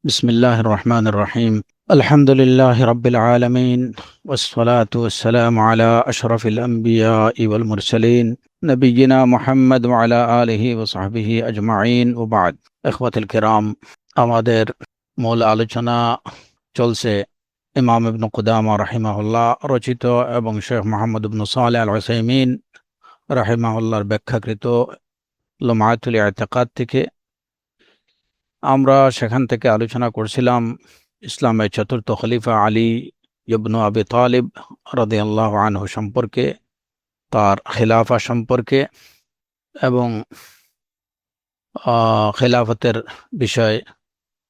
بسم الله الرحمن الرحيم. الحمد لله رب العالمين، والصلاة والسلام على أشرف الأنبياء والمرسلين نبينا محمد وعلى آله وصحبه أجمعين وبعد. إخوة الكرام، আমাদের মূল আলোচনা চলছে ইমাম ইবনে কুদামা রাহিমাহুল্লাহ রচিত এবং শেখ মোহাম্মদ ইবনে সালেহ আল উসাইমিন রাহিমাহুল্লাহর ব্যাখ্যাকৃত লুমায়াতুল ইতিকাদ থেকে। আমরা সেখান থেকে আলোচনা করছিলাম ইসলামের চতুর্থ খলিফা আলী ইবনু আবি তালিব রাদিয়াল্লাহু আনহু সম্পর্কে, তার খিলাফা সম্পর্কে এবং খিলাফতের বিষয়,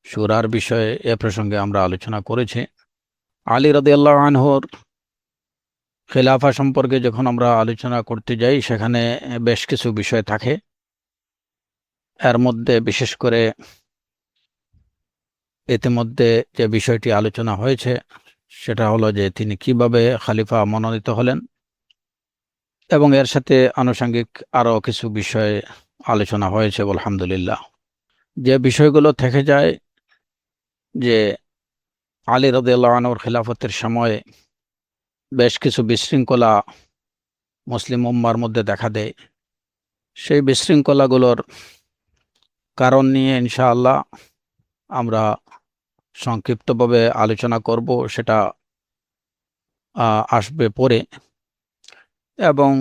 শুরার বিষয়ে এ প্রসঙ্গে আমরা আলোচনা করেছি। আলী রাদিয়াল্লাহু আনহুর খিলাফা সম্পর্কে যখন আমরা আলোচনা করতে যাই, সেখানে বেশ কিছু বিষয় থাকে। এর মধ্যে বিশেষ করে ইতিমধ্যে যে বিষয়টি আলোচনা হয়েছে সেটা হলো যে তিনি কিভাবে খলিফা মনোনীত হলেন, এবং এর সাথে আনুষঙ্গিক আরও কিছু বিষয় আলোচনা হয়েছে আলহামদুলিল্লাহ। যে বিষয়গুলো থেকে যায় যে আলী রাদিয়াল্লাহু আনহুর খিলাফতের সময় বেশ কিছু বিশৃঙ্খলা মুসলিম উম্মার মধ্যে দেখা দেয়। সেই বিশৃঙ্খলাগুলোর কারণ নিয়ে ইনশাআল্লাহ আমরা সংক্ষিপ্তভাবে আলোচনা করব, সেটা আসবে পরে। এবং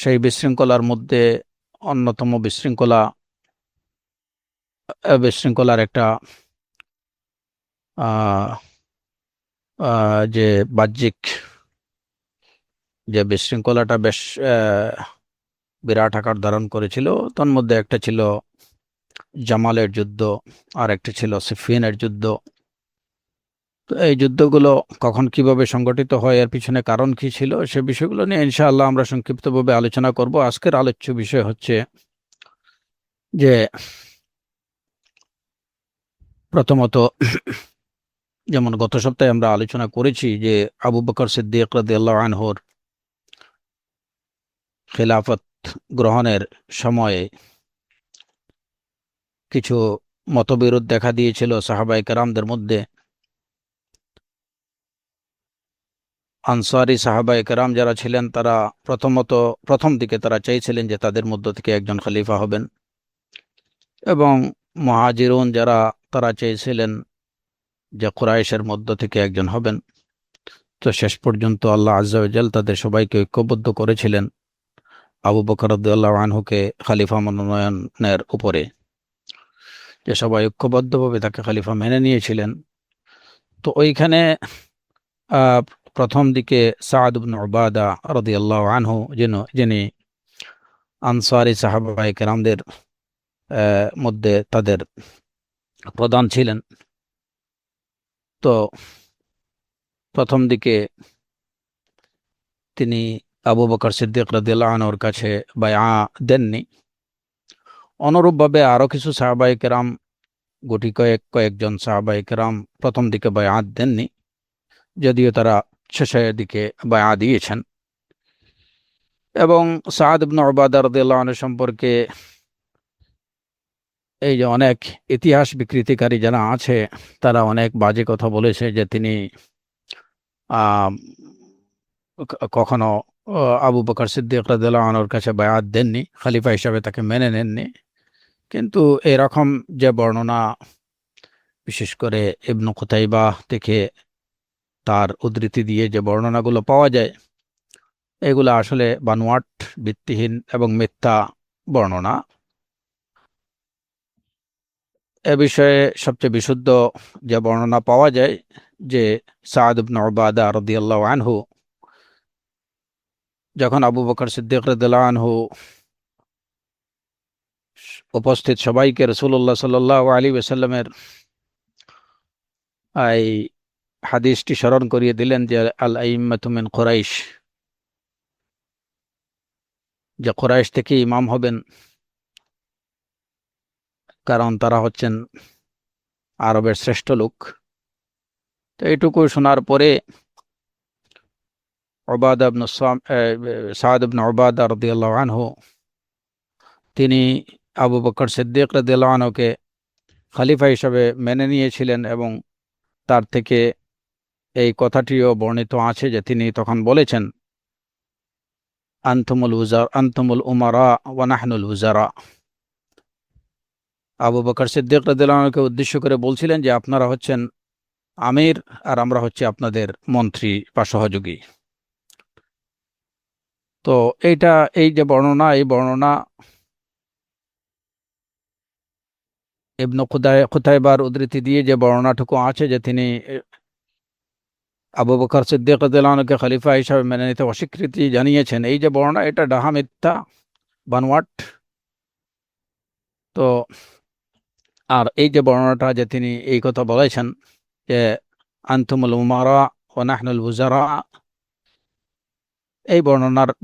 সেই বিশৃঙ্খলার মধ্যে অন্যতম বিশৃঙ্খলার একটা আহ, যে বাহ্যিক যে বিশৃঙ্খলাটা বেশ বিরাট আকার ধারণ করেছিল, তন্মধ্যে একটা ছিল জামালের যুদ্ধ, আর একটা ছিল সিফিনের যুদ্ধ। তো এই যুদ্ধগুলো কখন কিভাবে সংগঠিত হয়, এর পিছনে কারণ কি ছিল, সে বিষয়গুলো নিয়ে ইনশাআল্লাহ আমরা সংক্ষিপ্তভাবে আলোচনা করব। আজকের আলোচ্য বিষয় হচ্ছে যে প্রথমত, যেমন গত সপ্তাহে আমরা আলোচনা করেছি যে আবু বকর সিদ্দিক রাদিয়াল্লাহু আনহুর খিলাফত গ্রহণের সময়ে কিছু মতবিরোধ দেখা দিয়েছিল সাহাবায়ে কেরামদের মধ্যে। আনসারী সাহাবায়ে কেরাম যারা ছিলেন, তারা প্রথম দিকে তারা চাইছিলেন যে তাদের মধ্য থেকে একজন খলিফা হবেন, এবং মুহাজিরুন যারা, তারা চেয়েছিলেন যে কুরাইশের মধ্য থেকে একজন হবেন। তো শেষ পর্যন্ত আল্লাহ আজ্জা ওয়া জাল তাদের সবাইকে ঐক্যবদ্ধ করেছিলেন আবু বকর রাদিয়াল্লাহু আনহুকে খলিফা মনোনয়নের উপরে, যে সবাই ঐক্যবদ্ধভাবে তাকে খলিফা মেনে নিয়েছিলেন। তো ওইখানে আহ, প্রথম দিকে সাদ ইবনে উবাদা রাদিয়াল্লাহু আনহু, যিনি আনসারী সাহাবায়ে কেরামদের মধ্যে তাদের প্রধান ছিলেন, তো প্রথম দিকে তিনি আবু বকর সিদ্দিক রাদিয়াল্লাহু আনহুর কাছে বায়আ দেননি। অনুরূপভাবে আরও কিছু সাহাবায়ে কেরাম, গুটি কয়েকজন সাহাবায়ে কেরাম প্রথম দিকে বায়আত দেননি, যদিও তারা শেষের দিকে বায়আ দিয়েছেন। এবং সাদ ইবনে উবাদা রাদিয়াল্লাহু আনহু সম্পর্কে এই যে অনেক ইতিহাস বিকৃতিকারী যারা আছে, তারা অনেক বাজে কথা বলেছে যে তিনি আহ কখনো আবু বকর সিদ্দিক রাদিয়াল্লাহু আনহুর কাছে বায়াত দেননি, খলিফা হিসাবে তাকে মেনে নেননি। কিন্তু এরকম যে বর্ণনা, বিশেষ করে ইবনু কুতাইবা থেকে তার উদ্ধৃতি দিয়ে যে বর্ণনাগুলো পাওয়া যায়, এগুলো আসলে বানোয়াট, ভিত্তিহীন এবং মিথ্যা বর্ণনা। এ বিষয়ে সবচেয়ে বিশুদ্ধ যে বর্ণনা পাওয়া যায় যে সাদ ইবনে উবাদা রাদিয়াল্লাহু আনহু যখন আবু বকর সিদ্দিক রাদিয়াল্লাহু আনহু উপস্থিত সবাইকে রাসূলুল্লাহ সাল্লাল্লাহু আলাইহি ওয়াসাল্লামের এই হাদিসটি স্মরণ করিয়ে দিলেন যে আল আইম্মাতু মিন কুরাইশ, যে কুরাইশ থেকে ইমাম হবেন, কারণ তারা হচ্ছেন আরবের শ্রেষ্ঠ লোক। তো এইটুকু শোনার পরে সাদ ইবনে উবাদা রাদিয়াল্লাহু আনহু তিনি আবু বকর সিদ্দিক রাদিয়াল্লাহু আনহুকে খলিফা হিসাবে মেনে নিয়েছিলেন, এবং তার থেকে এই কথাটিও বর্ণিত আছে যে তিনি তখন বলেছেন, আনতুমুল উমারা ওয়া নাহনুল উজারা। আবু বকর সিদ্দিক রাদিয়াল্লাহু আনহুকে উদ্দেশ্য করে বলছিলেন যে আপনারা হচ্ছেন আমির আর আমরা হচ্ছে আপনাদের মন্ত্রী বা সহযোগী। তো এই যে বর্ণনা, এই বর্ণনা ইবনে খুতাইবার উদ্ধৃতি দিয়ে যে বর্ণনাটুকু আছে যে তিনি আবু বকর সিদ্দিক রাদিয়াল্লাহু আনহুকে খলিফা হিসাবে মেনে নিতে অস্বীকৃতি জানিয়েছেন, এই যে বর্ণনা, এটা ডাহা, মিথ্যা, বানোয়াট। তো আর এই যে বর্ণনাটা যে তিনি এই কথা বলেছেন যে আনতুমুল উমারা ওয়া নাহনুল উজারা, এই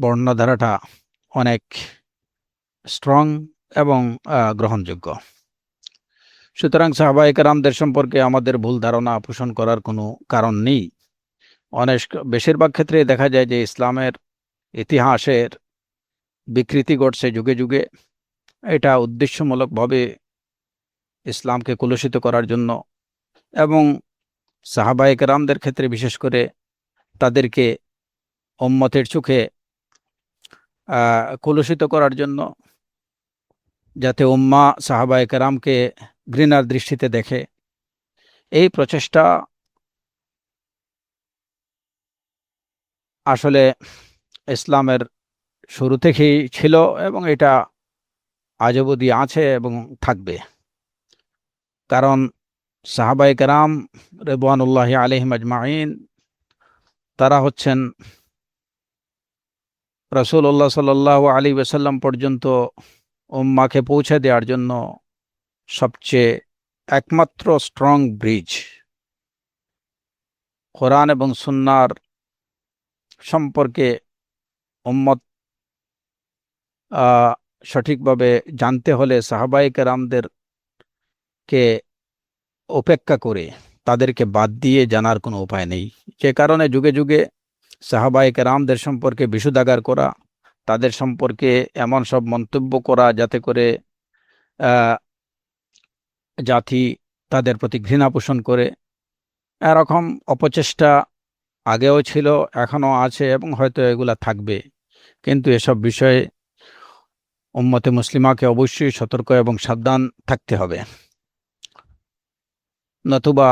বর্ণনাধারাটা অনেক স্ট্রং এবং গ্রহণযোগ্য। সুতরাং সাহাবায়ে কেরামদের সম্পর্কে আমাদের ভুল ধারণা পোষণ করার কোনো কারণ নেই। বেশিরভাগ ক্ষেত্রে দেখা যায় যে ইসলামের ইতিহাসের বিকৃতি ঘটছে যুগে যুগে। এটা উদ্দেশ্যমূলকভাবে ইসলামকে কলুষিত করার জন্য, এবং সাহাবায়ে কেরামদের ক্ষেত্রে বিশেষ করে তাদেরকে উম্মতের চোখে কলুষিত করার জন্য, যাতে উম্মাহ সাহাবায়ে কেরামকে ঘৃণার দৃষ্টিতে দেখে। এই প্রচেষ্টা আসলে ইসলামের শুরু থেকেই ছিল, এবং এটা আজ অবধি আছে এবং থাকবে। কারণ সাহাবায়ে কেরাম রিদওয়ানুল্লাহি আলাইহিম আজমাইন, তারা হচ্ছেন রাসূলুল্লাহ সাল্লাল্লাহু আলাইহি ওয়াসাল্লাম পর্যন্ত উম্মাহকে পৌঁছে দেওয়ার জন্য সবচেয়ে একমাত্র স্ট্রং ব্রিজ। কোরআন এবং সুন্নাহর সম্পর্কে উম্মত সঠিকভাবে জানতে হলে সাহাবায়ে কেরামদেরকে উপেক্ষা করে, তাদেরকে বাদ দিয়ে জানার কোনো উপায় নেই। সে কারণে যুগে যুগে সাহাবায়ে কেরামদের সম্পর্কে বিষোদাগার করা, তাদের সম্পর্কে এমন সব মন্তব্য করা যাতে করে জাতি তাদের প্রতি ঘৃণা পোষণ করে, এরকম অপচেষ্টা আগেও ছিল, এখনও আছে, এবং হয়তো এগুলা থাকবে। কিন্তু এসব বিষয়ে উম্মতে মুসলিমাকে অবশ্যই সতর্ক এবং সাবধান থাকতে হবে, নতুবা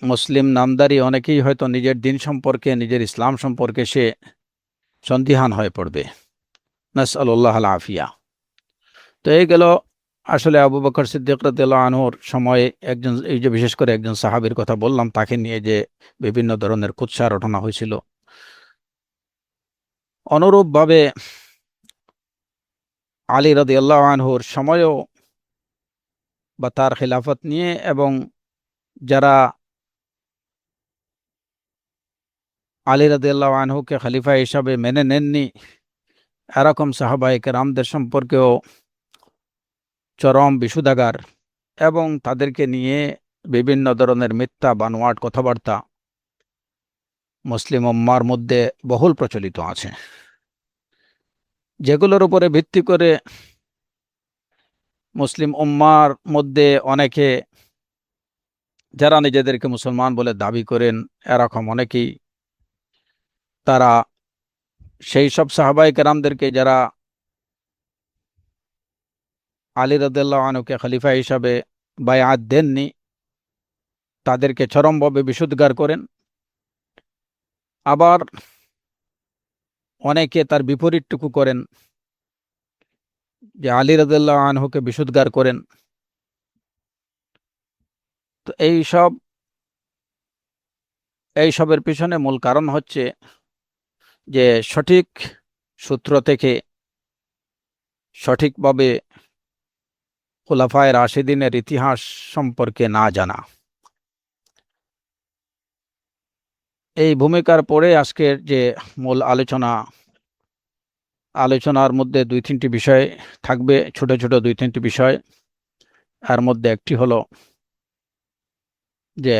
মুসলিম নামধারী অনেকেই হয়তো নিজের দিন সম্পর্কে, নিজের ইসলাম সম্পর্কে সে সন্দিহান হয়ে পড়বে। নাসআলুল্লাহ আল আফিয়া। তো এই গেল আসলে আবু বকর সিদ্দিক রাদিয়াল্লাহু আনহুর সময়ে একজন, এই যে বিশেষ করে একজন সাহাবীর কথা বললাম, তাকে নিয়ে যে বিভিন্ন ধরনের কুৎসা রটনা হয়েছিল। অনুরূপভাবে আলী রাদিয়াল্লাহু আনহুর সময়ও বা তার খিলাফত নিয়ে, এবং যারা আলী রাদিয়াল্লাহু আনহুকে খলিফা হিসাবে মেনে নেননি, এরকম সাহাবায়ে কেরামদের সম্পর্কেও চরম বিষোদাগার এবং তাদেরকে নিয়ে বিভিন্ন ধরনের মিথ্যা বানোয়াট কথাবার্তা মুসলিম উম্মার মধ্যে বহুল প্রচলিত আছে, যেগুলোর উপরে ভিত্তি করে মুসলিম উম্মার মধ্যে অনেকে, যারা নিজেদেরকে মুসলমান বলে দাবি করেন, এরকম অনেকেই তারা সেই সব সাহাবায়ে কেরামদেরকে যারা আলী রাদিয়াল্লাহু আনহুকে খলিফা হিসাবে বায়আত দেননি, তাদেরকে চরমভাবে বিষোদ্গার করেন। আবার অনেকে তার বিপরীতটুকু করেন, যে আলী রাদিয়াল্লাহু আনহুকে বিষোদ্গার করেন। তো এইসবের পিছনে মূল কারণ হচ্ছে যে সঠিক সূত্র থেকে সঠিকভাবে খুলাফায়ে রাশিদিনের ইতিহাস সম্পর্কে না জানা। এই ভূমিকার পরে আজকের যে মূল আলোচনার মধ্যে দুই তিনটি বিষয় থাকবে, ছোট ছোট দুই তিনটি বিষয়। এর মধ্যে একটি হলো যে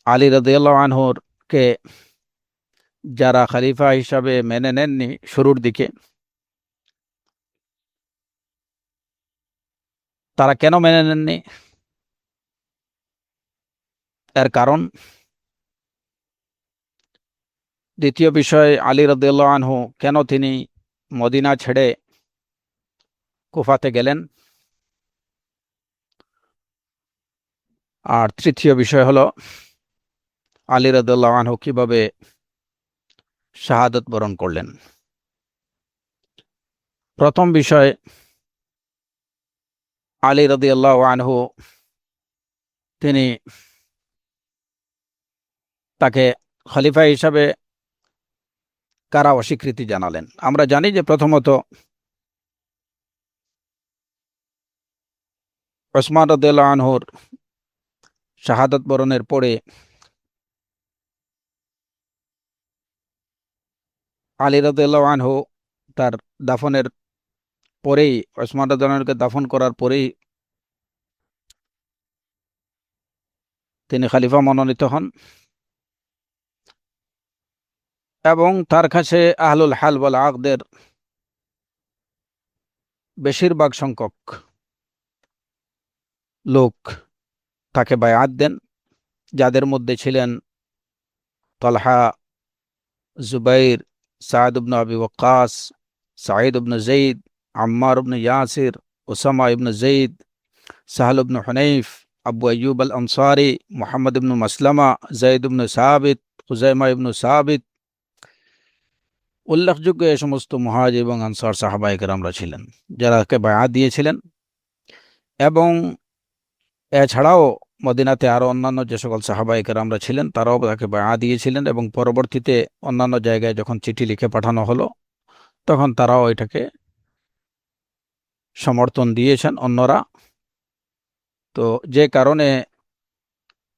আলী রাদিয়াল্লাহু আনহুর কে যারা খলিফা হিসাবে মেনে নেননি শুরুর দিকে, তারা কেন মেনে নেননি? এর কারণ, দ্বিতীয় বিষয়, আলী রাদিয়াল্লাহু আনহু কেন তিনি মদিনা ছেড়ে কুফাতে গেলেন। আর তৃতীয় বিষয় হলো আলী রাদিয়াল্লাহু আনহু কিভাবে শাহাদাত বরণ করলেন। প্রথম বিষয়, আলী রাদিয়াল্লাহু আনহু তিনি তাকে খলিফা হিসাবে কারা অস্বীকৃতি জানালেন। আমরা জানি যে প্রথমত ওসমান রাদিয়াল্লাহু আনহুর শাহাদাত বরণের পরে আলী রাদিয়াল্লাহু আনহু তার দাফনের পরেই, ওসমান রাদিয়াল্লাহু আনহুকে দাফন করার পরেই তিনি খলিফা মনোনীত হন এবং তার কাছে আহলুল হাল ওয়াল আকদের বেশিরভাগ সংখ্যক লোক তাকে বায়াত দেন, যাদের মধ্যে ছিলেন তালহা, জুবাইর, সাদ ইবনে আবি ওয়াক্কাস, সাঈদ ইবনে যায়েদ, আম্মার ইবনে ইয়াসির, উসামা ইবনে যায়েদ, সাহল ইবনে হুনাইফ, আবু আইয়ুব আল আনসারি, মুহাম্মদ ইবনে মাসলামা, যায়েদ ইবনে সাবিত, খুজাইমা ইবনে সাবিত। উল্লেখযোগ্য এ সমস্ত মুহাজির এবং আনসার সাহাবায়ে কেরামরা ছিলেন যারা তাকে বায়াত দিয়েছিলেন। এবং এছাড়াও মদিনাতে আরো অন্যান্য যে সকল সাহাবায়ে কেরামরা ছিলেন তারাও তাকে বায়াত দিয়েছিলেন এবং পরবর্তীতে অন্যান্য জায়গায় যখন চিঠি লিখে পাঠানো হলো তখন তারাও এটাকে সমর্থন দিয়েছেন অন্যরা। তো যে কারণে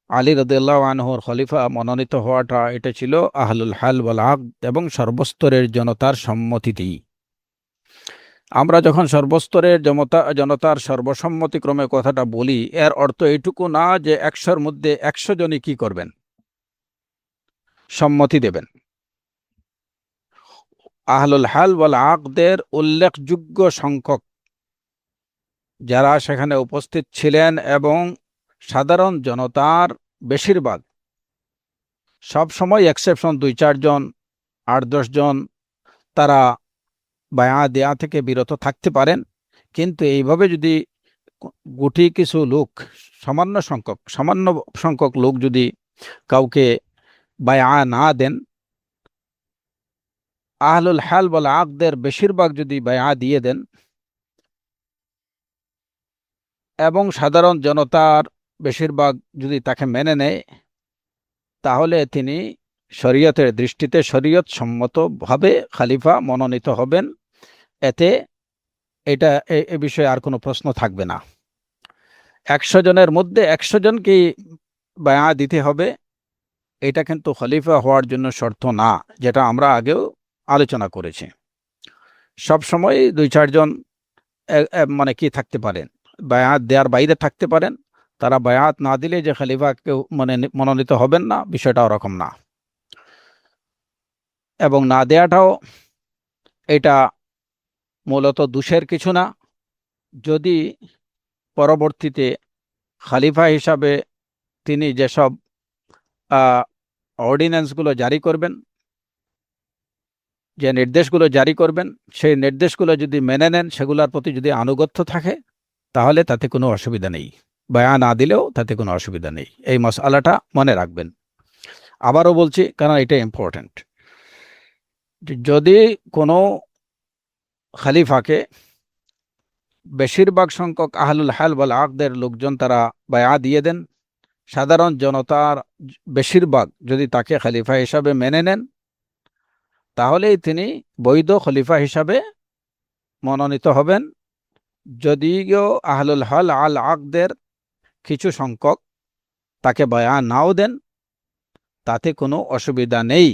আলী রাদিয়াল্লাহু আনহুর খলিফা মনোনীত হওয়াটা এটা ছিল আহলুল হাল ওয়াল আকদ এবং সর্বস্তরের জনতার সম্মতিতেই। আমরা যখন সর্বস্তরের জনতার সর্বসম্মতিক্রমে কথাটা বলি, এর অর্থ এইটুকু না যে ১০০-র মধ্যে ১০০ জনই কি করবেন, সম্মতি দেবেন। আহলুল হাল ওয়াল আকদের উল্লেখযোগ্য সংখ্যক যারা সেখানে উপস্থিত ছিলেন এবং সাধারণ জনতার বেশিরভাগ, সব সময় এক্সেপশন ২-৪ জন, ৮-১০ জন, তারা বায়াত দেয়া থেকে বিরত থাকতে পারেন। কিন্তু এইভাবে যদি গুটি কিছু লোক, সামান্য সংখ্যক লোক যদি কাউকে বায়াত না দেন, আহলুল হাল ওয়াল আকদের বেশিরভাগ যদি বায়াত দিয়ে দেন এবং সাধারণ জনতার বেশিরভাগ যদি তাকে মেনে নেয়, তাহলে তিনি শরীয়তের দৃষ্টিতে শরীয়ত সম্মতভাবে খলিফা মনোনীত হবেন। এতে এ বিষয়ে আর কোনো প্রশ্ন থাকবে না। ১০০ জনের মধ্যে ১০০ জনকেই বায়াত দিতে হবে, এটা কিন্তু খলিফা হওয়ার জন্য শর্ত না, যেটা আমরা আগেও আলোচনা করেছি। সবসময় ২-৪ জন মানে কি থাকতে পারেন, বায়াত দেওয়ার বাইরে থাকতে পারেন। তারা বায়াত না দিলে যে খলিফা কেউ মনোনীত হবেন না, বিষয়টা ওরকম না। এবং না দেয়াটাও এটা মূলত দোষের কিছু না, যদি পরবর্তীতে খলিফা হিসাবে তিনি যেসব অর্ডিন্যান্সগুলো জারি করবেন, যে নির্দেশগুলো জারি করবেন, সেই নির্দেশগুলো যদি মেনে নেন, সেগুলোর প্রতি যদি আনুগত্য থাকে, তাহলে তাতে কোনো অসুবিধা নেই। বায়াত না দিলেও তাতে কোনো অসুবিধা নেই। এই মাসআলাটা মনে রাখবেন। আবারও বলছি, কারণ এটা ইম্পর্ট্যান্ট। যদি কোনো খলিফাকে বেশিরভাগ সংখ্যক আহলুল হাল ওয়াল আকদের লোকজন তারা বায়াত দিয়ে দেন, সাধারণ জনতার বেশিরভাগ যদি তাকে খলিফা হিসাবে মেনে নেন, তাহলেই তিনি বৈধ খলিফা হিসাবে মনোনীত হবেন। যদিও আহলুল হাল আল আকদের কিছু সংখ্যক তাকে বায়াত নাও দেন, তাতে কোনো অসুবিধা নেই।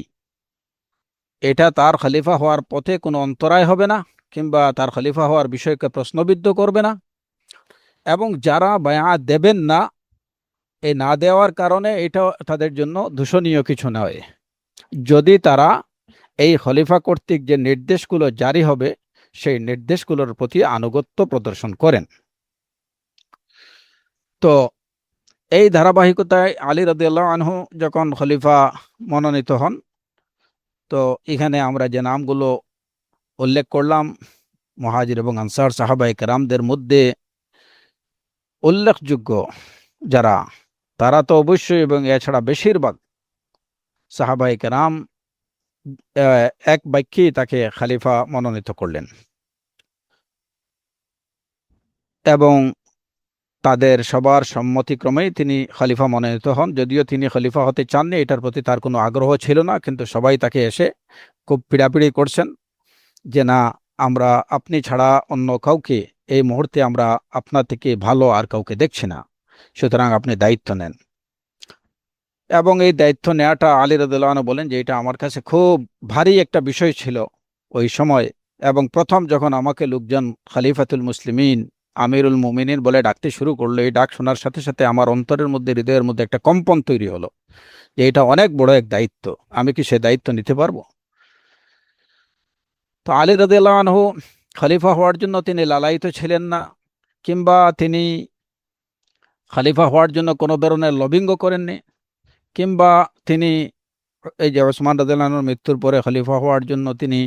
এটা তার খলিফা হওয়ার পথে কোনো অন্তরায় হবে না, কিংবা তার খলিফা হওয়ার বিষয়কে প্রশ্নবিদ্ধ করবে না। এবং যারা বায়াত দেবেন না, এই না দেওয়ার কারণে এটা তাদের জন্য দূষণীয় কিছু নয়, যদি তারা এই খলিফা কর্তৃক যে নির্দেশগুলো জারি হবে সেই নির্দেশগুলোর প্রতি আনুগত্য প্রদর্শন করেন। তো এই ধারাবাহিকতায় আলী রাদিয়াল্লাহু আনহু যখন খলিফা মনোনীত হন, তো এখানে আমরা যে নামগুলো উল্লেখ করলাম, মুহাজির এবং আনসার সাহাবায়ে কেরামদের মধ্যে উল্লেখযোগ্য যারা, তারা তো অবশ্যই, এবং এছাড়া বেশিরভাগ সাহাবায়ে কেরাম এক বাক্যেই তাকে খলিফা মনোনীত করলেন এবং তাদের সবার সম্মতিক্রমেই তিনি খলিফা মনোনীত হন। যদিও তিনি খলিফা হতে চাননি, এটার প্রতি তার কোনো আগ্রহ ছিল না, কিন্তু সবাই তাকে এসে খুব পীড়াপিড়ি করছেন যে না, আমরা আপনি ছাড়া অন্য কাউকে এই মুহূর্তে আমরা আপনার থেকে ভালো আর কাউকে দেখছি না, সুতরাং আপনি দায়িত্ব নেন। এবং এই দায়িত্ব নেওয়াটা আলী রাদিয়াল্লাহু আনহু বলেন যে এটা আমার কাছে খুব ভারী একটা বিষয় ছিল ওই সময়। এবং প্রথম যখন আমাকে লোকজন খলিফাতুল মুসলিমিন, আমিরুল মুমিনিন বলে ডাকতে শুরু করলো, এই ডাক শোনার সাথে সাথে আমার অন্তরের মধ্যে, হৃদয়ের মধ্যে একটা কম্পন তৈরি হলো যে এটা অনেক বড় এক দায়িত্ব, আমি কি সে দায়িত্ব নিতে পারবো? তো আলী রাদিয়াল্লাহু আনহু খলিফা হওয়ার জন্য তিনি লালায়িত ছিলেন না, কিংবা তিনি খলিফা হওয়ার জন্য কোনো ধরনের লবিঙ্গ করেননি, কিংবা তিনি এই যে ওসমান রাদিয়াল্লাহু আনহুর মৃত্যুর পরে খলিফা হওয়ার জন্য তিনি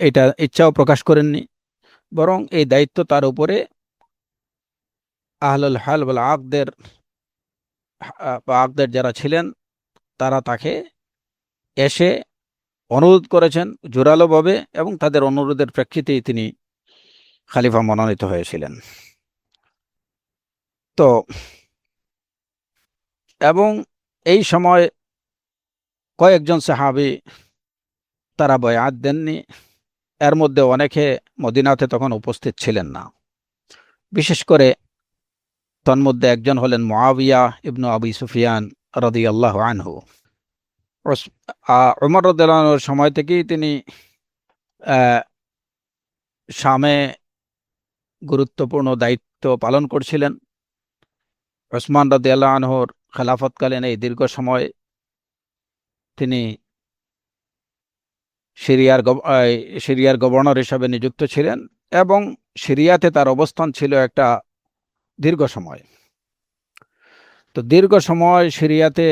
এটা ইচ্ছাও প্রকাশ করেননি। বরং এই দায়িত্ব তার উপরে আহলুল হাল ওয়াল আকদের যারা ছিলেন, তারা তাকে এসে অনুরোধ করেছেন জোরালোভাবে, এবং তাদের অনুরোধের প্রেক্ষিতেই তিনি খলিফা মনোনীত হয়েছিলেন। তো এবং এই সময় কয়েকজন সাহাবী তারা বয়াত দেননি, এর মধ্যে অনেকে মদিনাতে তখন উপস্থিত ছিলেন না। বিশেষ করে তন্মধ্যে একজন হলেন মুআবিয়া ইবনু আবি সুফিয়ান রাদিয়াল্লাহু আনহু। উমর রাদিয়াল্লাহু আনহুর সময় থেকেই তিনি আহ, শামে গুরুত্বপূর্ণ দায়িত্ব পালন করছিলেন। ওসমান রাদিয়াল্লাহু আনহুর খেলাফতকালীন এই দীর্ঘ সময় তিনি সিরিয়ার গভর্নর হিসাবে নিযুক্ত ছিলেন, এবং সিরিয়াতে তার অবস্থান ছিল একটা দীর্ঘ সময়। তো দীর্ঘ সময় সিরিয়াতে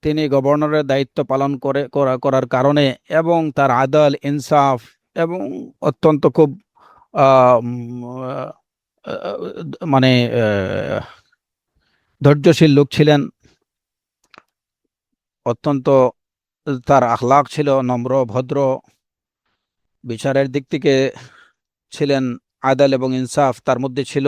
তিনি গভর্নরের দায়িত্ব পালন করার কারণে, এবং তার আদল ইনসাফ, এবং অত্যন্ত খুব আহ, উম, আহ, মানে ধৈর্যশীল লোক ছিলেন, অত্যন্ত তার আখলাক ছিল নম্র ভদ্র, বিচারের দিক থেকে ছিলেন আদল এবং ইনসাফ তার মধ্যে ছিল।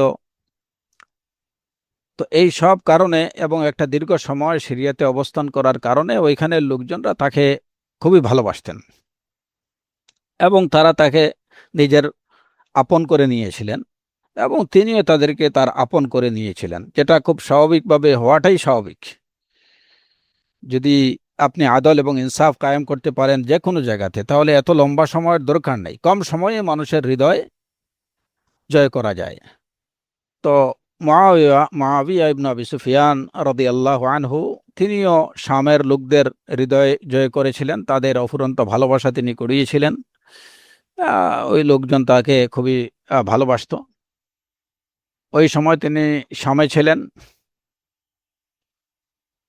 তো এই সব কারণে এবং একটা দীর্ঘ সময় সিরিয়াতে অবস্থান করার কারণে ওইখানের লোকজনরা তাকে খুবই ভালোবাসতেন, এবং তারা তাকে নিজের আপন করে নিয়েছিলেন, এবং তিনিও তাদেরকে তার আপন করে নিয়েছিলেন, যেটা খুব স্বাভাবিকভাবে হওয়াটাই স্বাভাবিক। যদি আপনি আদল এবং ইনসাফ কায়েম করতে পারেন যে কোনো জায়গাতে, তাহলে এত লম্বা সময়ের দরকার নেই, কম সময়ে মানুষের হৃদয় জয় করা যায়। তো মুআবিয়া ইবনে আবি সুফিয়ান রাদিয়াল্লাহু আনহু তিনিও শামের লোকদের হৃদয় জয় করেছিলেন, তাদের অফুরন্ত ভালোবাসা তিনি করিয়েছিলেন। ওই লোকজন তাকে খুবই ভালোবাসত। ওই সময় তিনি শামে ছিলেন।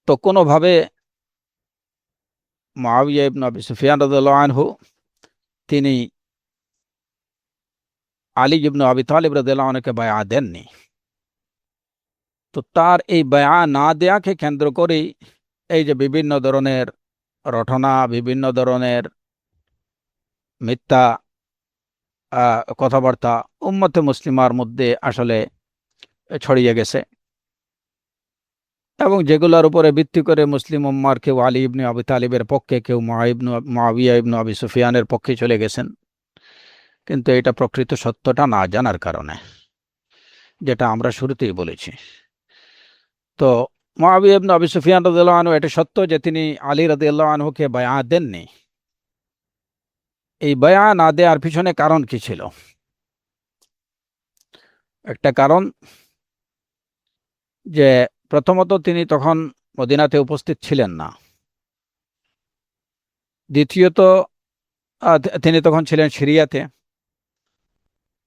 তো কোনোভাবে মুআবিয়া ইবনে আবি সুফিয়ান রাদিয়াল্লাহু আনহু তিনি আলী ইবনে আবি তালিব রাদিয়াল্লাহু আনহুকে বায়আত দেননি। তো তার এই বায়আত না দেয়াকে কেন্দ্র করেই এই যে বিভিন্ন ধরনের রটনা, বিভিন্ন ধরনের মিথ্যা কথাবার্তা উম্মতে মুসলিমার মধ্যে আসলে ছড়িয়ে গেছে, এবং যেগুলোর উপরে ভিত্তি করে মুসলিম উম্মার কেউ আলী ইবনে আবি তালিবের পক্ষে, কেউ মুআবিয়া ইবনে আবি সুফিয়ানের পক্ষে চলে গেছেন, কিন্তু এটা প্রকৃত সত্যটা না জানার কারণে, যেটা আমরা শুরুতেই বলেছি। তো মুআবিয়া ইবনে আবি সুফিয়ান রাদিয়াল্লাহু আনহু, এটা সত্য যে তিনি আলী রাদিয়াল্লাহু আনহুকে বায়আত দেননি। এই বায়আত না দেওয়ার পিছনে কারণ কি ছিল? একটা কারণ যে প্রথমত তিনি তখন মদিনাতে উপস্থিত ছিলেন না। দ্বিতীয়ত তিনি তখন ছিলেন সিরিয়াতে।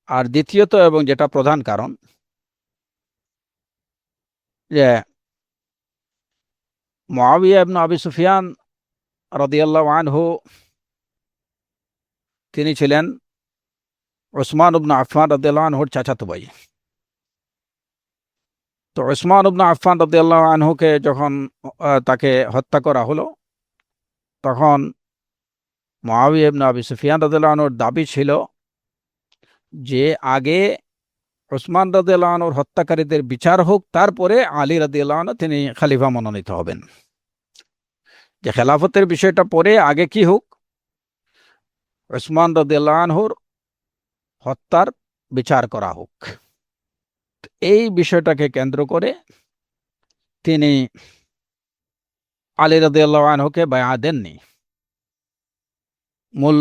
আর দ্বিতীয়ত, এবং যেটা প্রধান কারণ, যে মুআবিয়া ইবনে আবি সুফিয়ান রাদিয়াল্লাহু আনহু তিনি ছিলেন উসমান ইবনে আফফান রাদিয়াল্লাহু আনহুর চাচাতো ভাই। তো উসমান ইবনে আফফান রাদিয়াল্লাহু আনহুকে যখন তাকে হত্যা করা হলো, তখন মুআবিয়া ইবনে আবি সুফিয়ান রাদিয়াল্লাহু আনহুর দাবি ছিল যে আগে উসমান রাদিয়াল্লাহু আনহুর হত্যাকারীদের বিচার হোক, তারপরে আলী রাদিয়াল্লাহু আনহু তিনি খলিফা মনোনীত হবেন। যে খেলাফতের বিষয়টা পরে, আগে কি হোক, উসমান রাদিয়াল্লাহু আনহুর হত্যার বিচার করা হোক। এই বিষয়টাকে কেন্দ্র করে তিনি আলী রাদিয়াল্লাহু আনহুকে বায়আত দেননি। মূল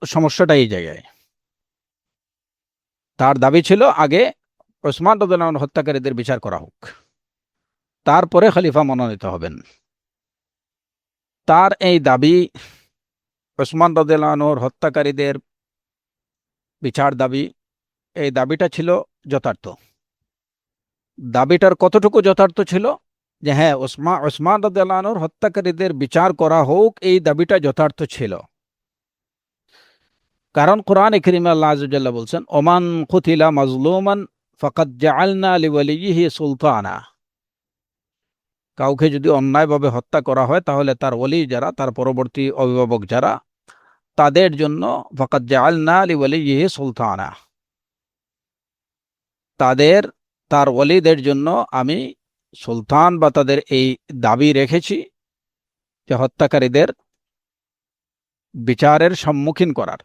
সমস্যাটা এই জায়গায়। তার দাবি ছিল আগে উসমান রাদিয়াল্লাহু আনহু হত্যাকারীদের বিচার করা হোক, তারপরে খলিফা মনোনীত হবেন। তার এই দাবি, উসমান রাদিয়াল্লাহু আনহুর হত্যাকারীদের বিচার দাবি, এই দাবিটা ছিল যথার্থ। দাবিটার কতটুকু যথার্থ ছিল? যে হ্যাঁ, উসমান রাদিয়াল্লাহু আনহুর হত্যাকারীদের বিচার করা হোক, এই দাবিটা যথার্থ ছিল। কারণ কোরআনে কারীমে আল্লাহ আযজা ওয়া জাল্লা বলছেন, ওমান কুতিলা মাজলুমান ফাকাদ জাআলনা লিওয়ালিয়িহি সুলতানা। কাউকে যদি অন্যায়ভাবে হত্যা করা হয়, তাহলে তার ওলি যারা, তার পরবর্তী অভিভাবক যারা, তাদের জন্য ফাকাদ জাআলনা লিওয়ালিয়িহি সুলতানা, তার ওলিদের জন্য আমি সুলতান বা তাদের এই দাবি রেখেছি যে হত্যাকারীদের বিচারের সম্মুখীন করার।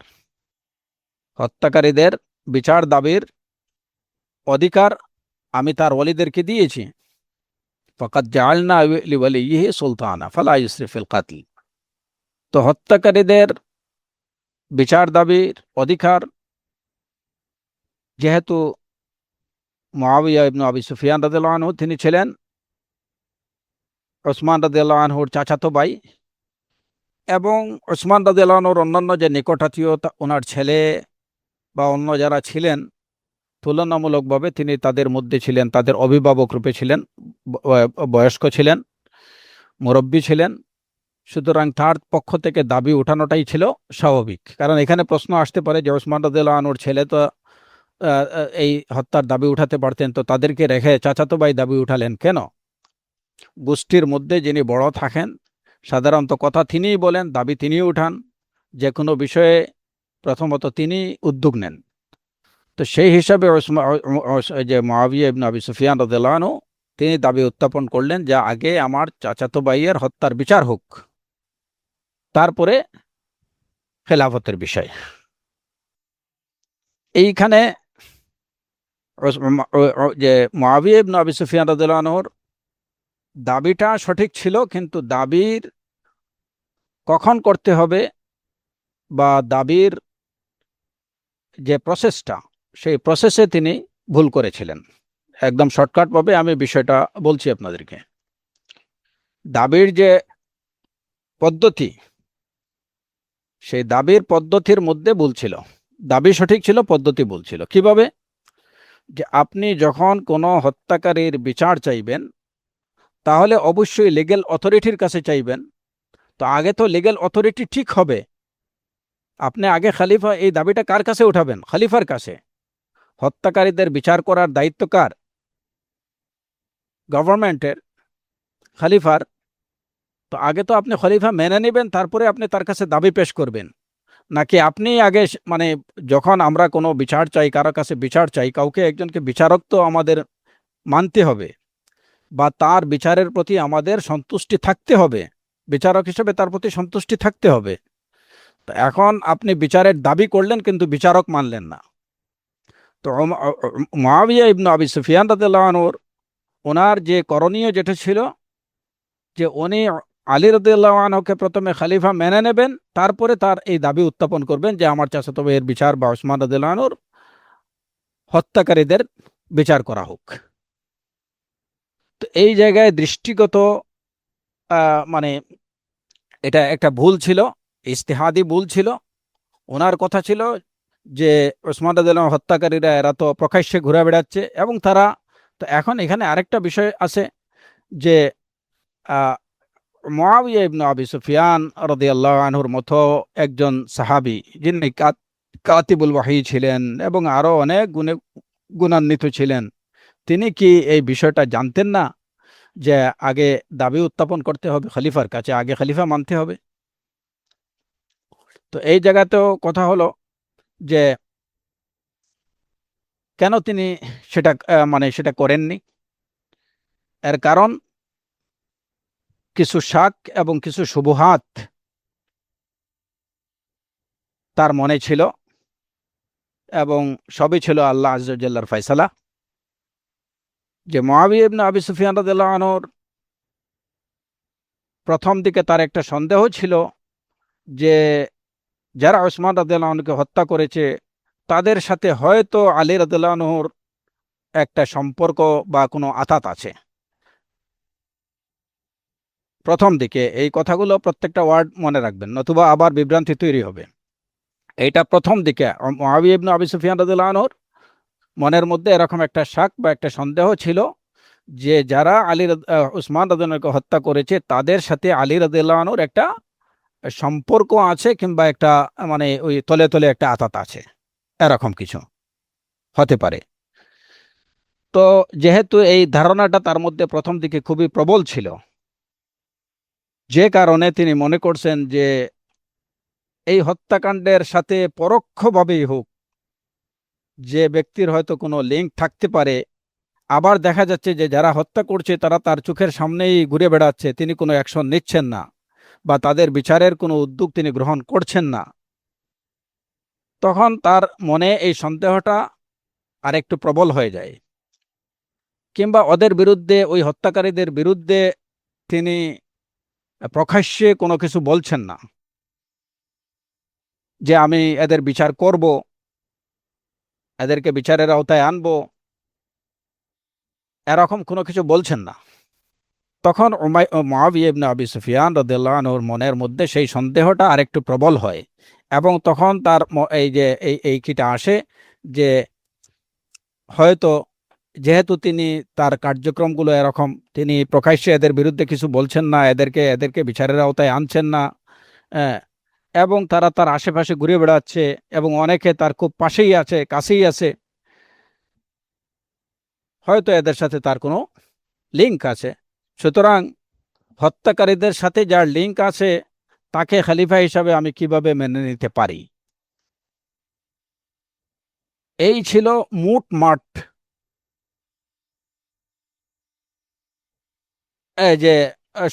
হত্যাকারীদের বিচার দাবির অধিকার আমি তার ওলিদেরকে দিয়েছি। ফাকাদ জাআলনা লিওয়ালিয়িহি সুলতানা ফালা ইউসরিফ ফিল কাতল। তো হত্যাকারীদের বিচার দাবির অধিকার যেহেতু মুআবিয়া ইবনে আবি সুফিয়ান রাদিয়াল্লাহু আনহু তিনি ছিলেন উসমান রাদিয়াল্লাহু আনহুর চাচাতো ভাই, এবং উসমান রাদিয়াল্লাহু আনহুর অন্যান্য যে নিকটাত্মীয় ওনার ছেলে বা অন্য যারা ছিলেন, তুলনামূলকভাবে তিনি তাদের মধ্যে ছিলেন, তাদের অভিভাবক রূপে ছিলেন, বয়স্ক ছিলেন, মুরব্বী ছিলেন। সুতরাং তার পক্ষ থেকে দাবি উঠানোটাই ছিল স্বাভাবিক। কারণ এখানে প্রশ্ন আসতে পারে যে ওসমান রাদিয়াল্লাহু আনহুর ছেলে তো এই হত্যার দাবি উঠাতে পারতেন, তো তাদেরকে রেখে চাচাতো ভাই দাবি উঠালেন কেন? গোষ্ঠীর মধ্যে যিনি বড় থাকেন, সাধারণত কথা তিনিই বলেন, দাবি তিনিই উঠান, যে কোনো বিষয়ে প্রথমত তিনি উদ্যোগ নেন। তো সেই হিসাবে যে মুআবিয়া ইবনে আবি সুফিয়ান রাদিয়াল্লাহু আনহু তিনি দাবি উত্থাপন করলেন যে আগে আমার চাচাতো ভাইয়ের হত্যার বিচার হোক, তারপরে খেলাফতের বিষয়। এইখানে যে মুআবিয়া ইবনে আবি সুফিয়ান রাদিয়াল্লাহু আনহুর দাবিটা সঠিক ছিল, কিন্তু দাবির কখন করতে হবে বা দাবির যে প্রসেসটা, সেই প্রসেসে তিনি ভুল করেছিলেন। একদম শর্টকাটভাবে আমি বিষয়টা বলছি আপনাদেরকে। দাবির যে পদ্ধতি, সেই দাবির পদ্ধতির মধ্যে ভুল ছিল। দাবি সঠিক ছিল, পদ্ধতি ভুল ছিল। কিভাবে? যে আপনি যখন কোনো হত্যাকারীর বিচার চাইবেন, তাহলে অবশ্যই লিগ্যাল অথরিটির কাছে চাইবেন। তো আগে তো লিগ্যাল অথরিটি ঠিক হবে। আপনি আগে খলিফা, এই দাবিটা কার কাছে উঠাবেন? খলিফার কাছে। হত্যাকারীদের বিচার করার দায়িত্ব কার? গভর্নমেন্টের, খলিফার। তো আগে তো আপনি খলিফা মেনে নেবেন, তারপরে আপনি তার কাছে দাবি পেশ করবেন। নাকি আপনি আগে মানে যখন আমরা কোনো বিচার চাই, কারো কাছে বিচার চাই, কাউকে একজনকে বিচারক তো আমাদের মানতে হবে, বা তার বিচারের প্রতি আমাদের সন্তুষ্টি থাকতে হবে, বিচারক হিসেবে তার প্রতি সন্তুষ্টি থাকতে হবে। তো এখন আপনি বিচারের দাবি করলেন কিন্তু বিচারক মানলেন না। তো মুআবিয়া ইবনে আবি সুফিয়ান রাদিয়াল্লাহু আনহুর ওনার যে করণীয় যেটা ছিল, যে উনি আলী রাদিয়াল্লাহু আনহুকে প্রথমে খলিফা মেনে নেবেন, তারপরে তার এই দাবি উত্থাপন করবেন যে আমার চাচাতো ভাইয়ের বিচার বা উসমান রাদিয়াল্লাহু আনহুর হত্যাকারীদের বিচার করা হোক। তো এই জায়গায় দৃষ্টিগত মানে এটা একটা ভুল ছিল, ইজতিহাদি ভুল ছিল। ওনার কথা ছিল যে ওসমান রাদিয়াল্লাহু আনহু হত্যাকারীরা এরা তো প্রকাশ্যে ঘুরে বেড়াচ্ছে এবং তারা তো এখন এখানে আরেকটা বিষয় আছে যে মুআবিয়া ইবনে আবি সুফিয়ান রাদিয়াল্লাহু আনহুর মতো একজন সাহাবী যিনি কাতিবুল ওয়াহী ছিলেন এবং আরো অনেক গুণে গুণান্বিত ছিলেন, তিনি কি এই বিষয়টা জানতেন না যে আগে দাবি উত্থাপন করতে হবে খলিফার কাছে, আগে খলিফা মানতে হবে? তো এই জায়গাতেও কথা হলো যে কেন তিনি সেটা মানে সেটা করেননি। এর কারণ কিছু শাক এবং কিছু শুবহাত তার মনে ছিল, এবং সবই ছিল আল্লাহ আযজা ওয়া জাল্লার ফয়সালা। যে মুআবিয়া ইবনে আবি সুফিয়ান রাদিয়াল্লাহু আনহুর প্রথম দিকে তার একটা সন্দেহ ছিল যে যারা ওসমান রাদিয়াল্লাহু আনহুকে হত্যা করেছে তাদের সাথে হয়তো আলী রাদিয়াল্লাহু আনহুর একটা সম্পর্ক বা কোনো আতাত আছে। প্রথম দিকে এই কথাগুলো প্রত্যেকটা ওয়ার্ড মনে রাখবেন, নতুবা আবার বিভ্রান্তি তৈরি হবে। এইটা প্রথম দিকে মুআবিয়া ইবনে আবি সুফিয়ান রাদিয়াল্লাহু আনহুর মনের মধ্যে এরকম একটা শাক বা একটা সন্দেহ ছিল যে যারা উসমান রাদিয়াল্লাহু আনহুকে হত্যা করেছে তাদের সাথে আলী রাদিয়াল্লাহু আনহুর একটা সম্পর্ক আছে, কিংবা একটা মানে ওই তলে তলে একটা আতাত আছে, এরকম কিছু হতে পারে। তো যেহেতু এই ধারণাটা তার মধ্যে প্রথম দিকে খুবই প্রবল ছিল, যে কারণে তিনি মনে করছেন যে এই হত্যাকাণ্ডের সাথে পরোক্ষভাবেই হোক, যে ব্যক্তির হয়তো কোনো লিঙ্ক থাকতে পারে, আবার দেখা যাচ্ছে যে যারা হত্যা করছে তারা তার চোখের সামনেই ঘুরে বেড়াচ্ছে, তিনি কোনো অ্যাকশন নিচ্ছেন না বা তাদের বিচারের কোনো উদ্যোগ তিনি গ্রহণ করছেন না, তখন তার মনে এই সন্দেহটা আরেকটু প্রবল হয়ে যায়। কিংবা ওদের বিরুদ্ধে, ওই হত্যাকারীদের বিরুদ্ধে তিনি প্রকাশ্যে কোনো কিছু বলছেন না যে আমি এদের বিচার করব, এদেরকে বিচারের আওতায় আনবো, এরকম কোনো কিছু বলছেন না। তখন মুআবিয়া ইবনে আবি সুফিয়ান রাদিয়াল্লাহু আনহুর মনের মধ্যে সেই সন্দেহটা আরেকটু প্রবল হয়, এবং তখন তার এই যে এই কিটা আসে যে হয়তো যেহেতু তিনি তার কার্যক্রমগুলো এরকম, তিনি প্রকাশ্যে এদের বিরুদ্ধে কিছু বলছেন না, এদেরকে বিচারের আওতায় আনছেন না, হ্যাঁ, এবং তারা তার আশেপাশে ঘুরে বেড়াচ্ছে এবং অনেকে তার খুব পাশেই আছে, কাছেই আছে, হয়তো এদের সাথে তার কোনো লিঙ্ক আছে। সুতরাং হত্যাকারীদের সাথে যার লিঙ্ক আছে তাকে খলিফা হিসাবে আমি কিভাবে মেনে নিতে পারি? এই ছিল মুট মাঠ এই যে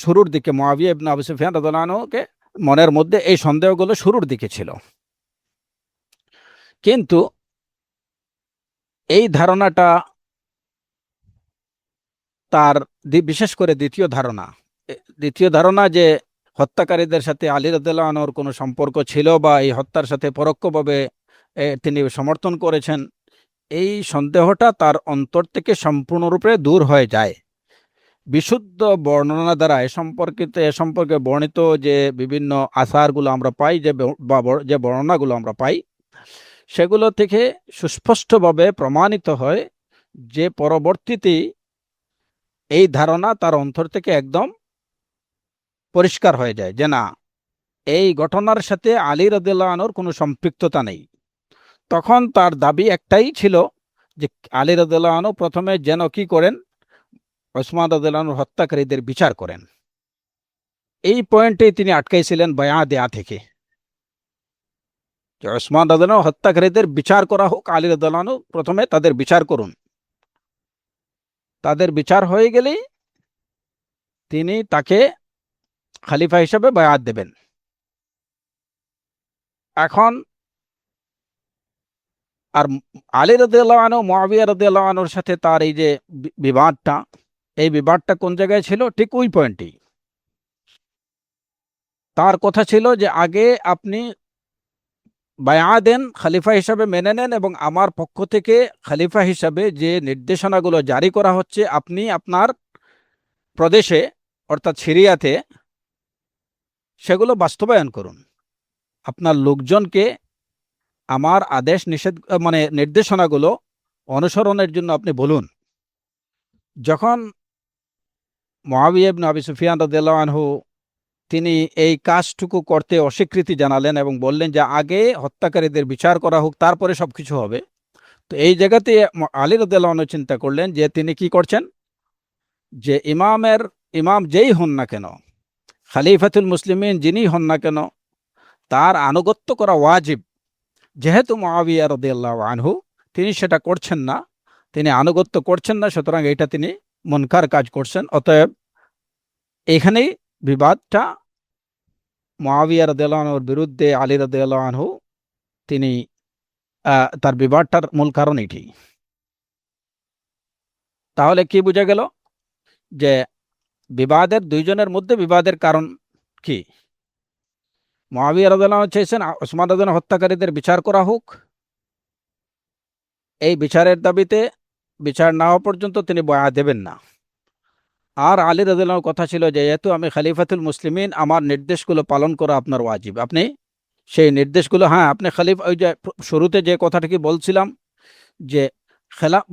শুরুর দিকে মুআবিয়া ইবনে আবু সুফিয়ান রাদিয়াল্লাহু আনহুকে মনের মধ্যে এই সন্দেহগুলো শুরুর দিকে ছিল। কিন্তু এই ধারণাটা তার বিশেষ করে দ্বিতীয় ধারণা যে হত্যাকারীদের সাথে আলী রাদিয়াল্লাহু আনহুর কোনো সম্পর্ক ছিল বা এই হত্যার সাথে পরোক্ষভাবে তিনি সমর্থন করেছেন, এই সন্দেহটা তার অন্তর থেকে সম্পূর্ণরূপে দূর হয়ে যায় বিশুদ্ধ বর্ণনা দ্বারা। এ সম্পর্কে বর্ণিত যে বিভিন্ন আসারগুলো আমরা পাই, যে বর্ণনাগুলো আমরা পাই, সেগুলো থেকে সুস্পষ্টভাবে প্রমাণিত হয় যে পরবর্তীতে এই ধারণা তার অন্তর থেকে একদম পরিষ্কার হয়ে যায় যে না, এই ঘটনার সাথে আলী রাদিয়াল্লাহু আনহুর কোনো সম্পৃক্ততা নেই। তখন তার দাবি একটাই ছিল যে আলী রাদিয়াল্লাহু আনহু প্রথমে যেন কি করেন, ওসমান রাদিয়াল্লাহু আনহুর হত্যাকারীদের বিচার করেন। এই পয়েন্টেই তিনি আটকাইছিলেন বায়াত দেয়া থেকে, যে ওসমান রাদিয়াল্লাহু আনহু হত্যাকারীদের বিচার করা হোক, আলী রাদিয়াল্লাহু আনহু প্রথমে তাদের বিচার করুন, তাদের বিচার হয়ে গেলেই তিনি তাকে খলিফা হিসাবে বায়াত দেবেন। এখন আর আলী রাদিয়াল্লাহু আনহু মুআবিয়া রাদিয়াল্লাহু আনহুর সাথে তার এই যে বিবাদটা, এই বিবাদটা কোন জায়গায় ছিল? ঠিক ওই পয়েন্টেই। তার কথা ছিল যে আগে আপনি বায়া দেন, খলিফা হিসাবে মেনে নেন, এবং আমার পক্ষ থেকে খলিফা হিসাবে যে নির্দেশনাগুলো জারি করা হচ্ছে আপনি আপনার প্রদেশে অর্থাৎ সিরিয়াতে সেগুলো বাস্তবায়ন করুন। আপনার লোকজনকে আমার আদেশ নিষেধ মানে নির্দেশনাগুলো অনুসরণের জন্য আপনি বলুন। যখন মুআবিয়া ইবনে আবি সুফিয়ান রাদিয়াল্লাহু আনহু তিনি এই কাজটুকু করতে অস্বীকৃতি জানালেন এবং বললেন যে আগে হত্যাকারীদের বিচার করা হোক, তারপরে সবকিছু হবে। তো এই জায়গাতে আলী রাদিয়াল্লাহু আনহু চিন্তা করলেন যে তিনি কি করছেন, যে ইমাম যেই হন না কেন, খলিফাতুল মুসলিমিন যিনি হন না কেন, তার আনুগত্য করা ওয়াজিব। যেহেতু মুআবিয়া রাদিয়াল্লাহু আনহু তিনি সেটা করছেন না, তিনি আনুগত্য করছেন না, সুতরাং এটা তিনি মুনকার কাজ করছেন। অতএব এখানেই বিবাদটা মুআবিয়া রাদিয়াল্লাহু আনহুর বিরুদ্ধে আলী রাদিয়াল্লাহু আনহু তিনি তার বিবাদটার মূল কারণ এটি। তাহলে কি বোঝা গেল যে বিবাদের দুইজনের মধ্যে বিবাদের কারণ কি? মুআবিয়া রাদিয়াল্লাহু আনহু চেয়েছেন ওসমান রাদিয়াল্লাহু আনহু হত্যাকারীদের বিচার করা হোক। এই বিচারের দাবিতে বিচার না হওয়া পর্যন্ত তিনি বয়াত দেবেন না। আর আলী রাদিয়াল্লাহু আনহুর কথা ছিল যে যেহেতু আমি খলিফাতুল মুসলিমিন, আমার নির্দেশগুলো পালন করা আপনার ওয়াজিব। আপনি সেই নির্দেশগুলো, হ্যাঁ আপনি খলিফা, ওই যে শুরুতে যে কথাটা কি বলছিলাম যে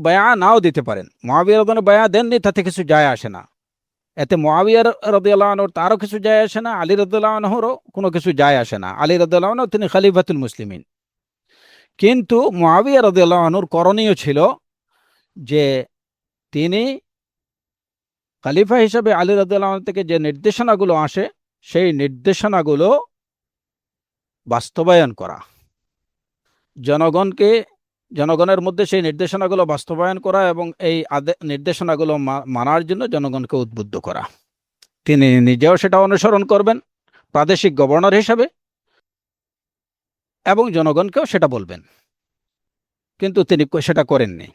বয়া নাও দিতে পারেন, মুআবিয়া রাদিয়াল্লাহু আনহু বয়া দেননি, তাতে কিছু যায় আসে না। এতে মুআবিয়া রাদিয়াল্লাহু আনহুর তারও কিছু যায় আসে না, আলী রাদিয়াল্লাহু আনহুরও কোনো কিছু যায় আসে না। আলী রাদিয়াল্লাহু আনহু তিনি খলিফাতুল মুসলিমিন। কিন্তু মুআবিয়া রাদিয়াল্লাহু আনহুর করণীয় ছিল যে তিনি খলিফা হিসেবে আলী রাদিয়াল্লাহু আনহু থেকে যে নির্দেশনাগুলো আসে সেই নির্দেশনাগুলো বাস্তবায়ন করা, জনগণের মধ্যে সেই নির্দেশনাগুলো বাস্তবায়ন করা এবং এই নির্দেশনাগুলো মানার জন্য জনগণকে উদ্বুদ্ধ করা। তিনি নিজেও সেটা অনুসরণ করবেন প্রাদেশিক গভর্নর হিসাবে এবং জনগণকেও সেটা বলবেন। কিন্তু তিনি সেটা করেননি।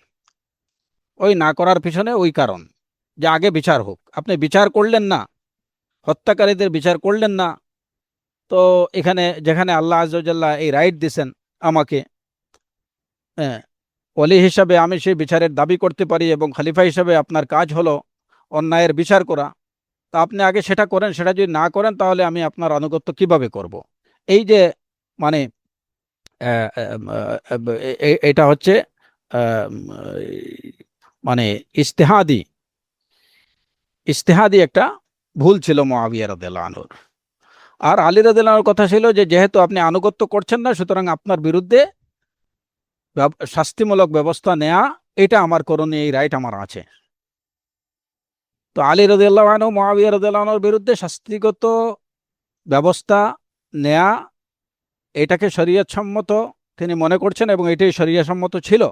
ওই না করার পিছনে ওই কারণ যে আগে বিচার হোক। আপনি বিচার করলেন না, হত্যাকারীদের বিচার করলেন না, তো এখানে যেখানে আল্লাহ আযজা ওয়া জাল্লা এই রাইট দিছেন আমাকে, ওলি হিসাবে আমি সেই বিচারের দাবি করতে পারি এবং খলিফা হিসাবে আপনার কাজ হলো অন্যায়ের বিচার করা, তা আপনি আগে সেটা করেন। সেটা যদি না করেন তাহলে আমি আপনার আনুগত্য কিভাবে করব? এই যে মানে এটা হচ্ছে মানে ইজতিহাদি একটা ভুল ছিল মুআবিয়া রাদিয়াল্লাহু আনহুর। আর আলী রাদিয়াল্লাহু আনহুর কথা ছিল যে যেহেতু আপনি আনুগত্য করছেন না, সুতরাং আপনার বিরুদ্ধে শাস্তিমূলক ব্যবস্থা নেয়া, এটা আমার করণীয়, এই রাইট আমার আছে। তো আলী রাদিয়াল্লাহু আনহু মুআবিয়া রাদিয়াল্লাহু আনহুর বিরুদ্ধে শাস্তিগত ব্যবস্থা নেয়া, এটাকে শরীয়তসম্মত তিনি মনে করছেন এবং এটাই শরীয়তসম্মত ছিল,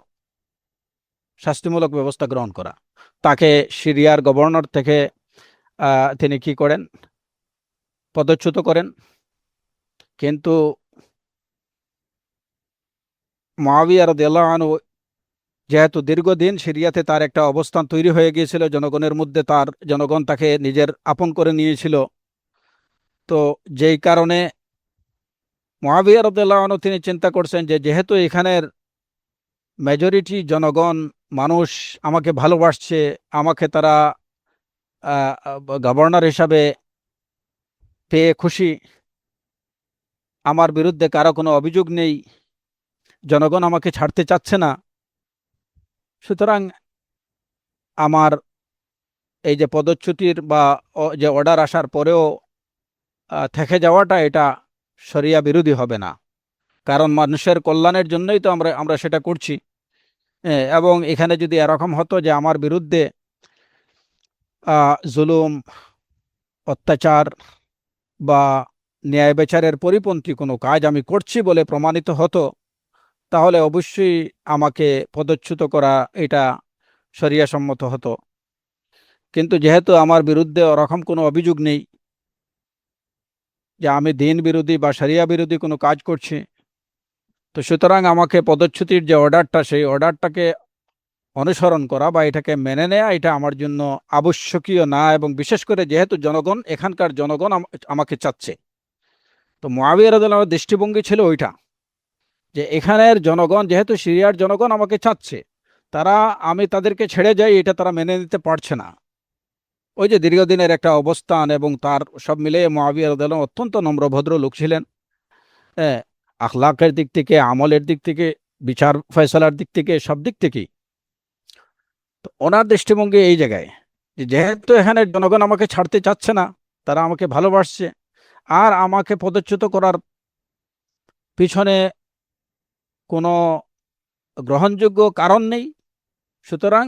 শাস্তিমূলক ব্যবস্থা গ্রহণ করা। তাকে সিরিয়ার গভর্নর থেকে তিনি কি করেন, পদচ্যুত করেন। কিন্তু মুআবিয়া রাদিয়াল্লাহু আনহু যেহেতু দীর্ঘদিন সিরিয়াতে তার একটা অবস্থান তৈরি হয়ে গিয়েছিল জনগণের মধ্যে, জনগণ তাকে নিজের আপন করে নিয়েছিল, তো যেই কারণে মুআবিয়া রাদিয়াল্লাহু আনহু তিনি চিন্তা করছেন যে যেহেতু এখানের মেজরিটি জনগণ মানুষ আমাকে ভালোবাসছে, আমাকে তারা গভর্নর হিসাবে পেয়ে খুশি, আমার বিরুদ্ধে কারো কোনো অভিযোগ নেই, জনগণ আমাকে ছাড়তে চাচ্ছে না, সুতরাং আমার এই যে পদচ্যুতির বা যে অর্ডার আসার পরেও থেকে যাওয়াটা, এটা শরিয়া বিরোধী হবে না, কারণ মানুষের কল্যাণের জন্যই তো আমরা সেটা করছি। এবং এখানে যদি এরকম হতো যে আমার বিরুদ্ধে জুলুম, অত্যাচার বা ন্যায় বিচারের পরিপন্থী কোনো কাজ আমি করছি বলে প্রমাণিত হতো, তাহলে অবশ্যই আমাকে পদচ্যুত করা এটা শরিয়াসম্মত হতো। কিন্তু যেহেতু আমার বিরুদ্ধে ওরকম কোনো অভিযোগ নেই যে আমি দিন বিরোধী বা শরিয়া বিরোধী কোনো কাজ করছি, তো সুতরাং আমাকে পদচ্যুতির যে অর্ডারটা, সেই অর্ডারটাকে অনুসরণ করা বা এটাকে মেনে নেয়া, এটা আমার জন্য আবশ্যকীয় না। এবং বিশেষ করে যেহেতু এখানকার জনগণ আমাকে চাচ্ছে, তো মুআবিয়া রাদিয়াল্লাহু আনহুর দৃষ্টিভঙ্গি ছিল ওইটা, যে এখানের জনগণ, যেহেতু সিরিয়ার জনগণ আমাকে চাচ্ছে, আমি তাদেরকে ছেড়ে যাই, এটা তারা মেনে নিতে পারছে না। ওই যে দীর্ঘদিনের একটা অবস্থান, এবং তার সব মিলিয়ে মুআবিয়া রাদিয়াল্লাহু আনহু অত্যন্ত নম্রভদ্র লোক ছিলেন। আখলাকের দিক থেকে, আমলের দিক থেকে, বিচার ফয়সালার দিক থেকে, সব দিক থেকেই। তো ওনার দৃষ্টিভঙ্গি এই জায়গায় যে যেহেতু এখানে জনগণ আমাকে ছাড়তে চাচ্ছে না, তারা আমাকে ভালোবাসছে, আর আমাকে পদচ্যুত করার পিছনে কোনো গ্রহণযোগ্য কারণ নেই, সুতরাং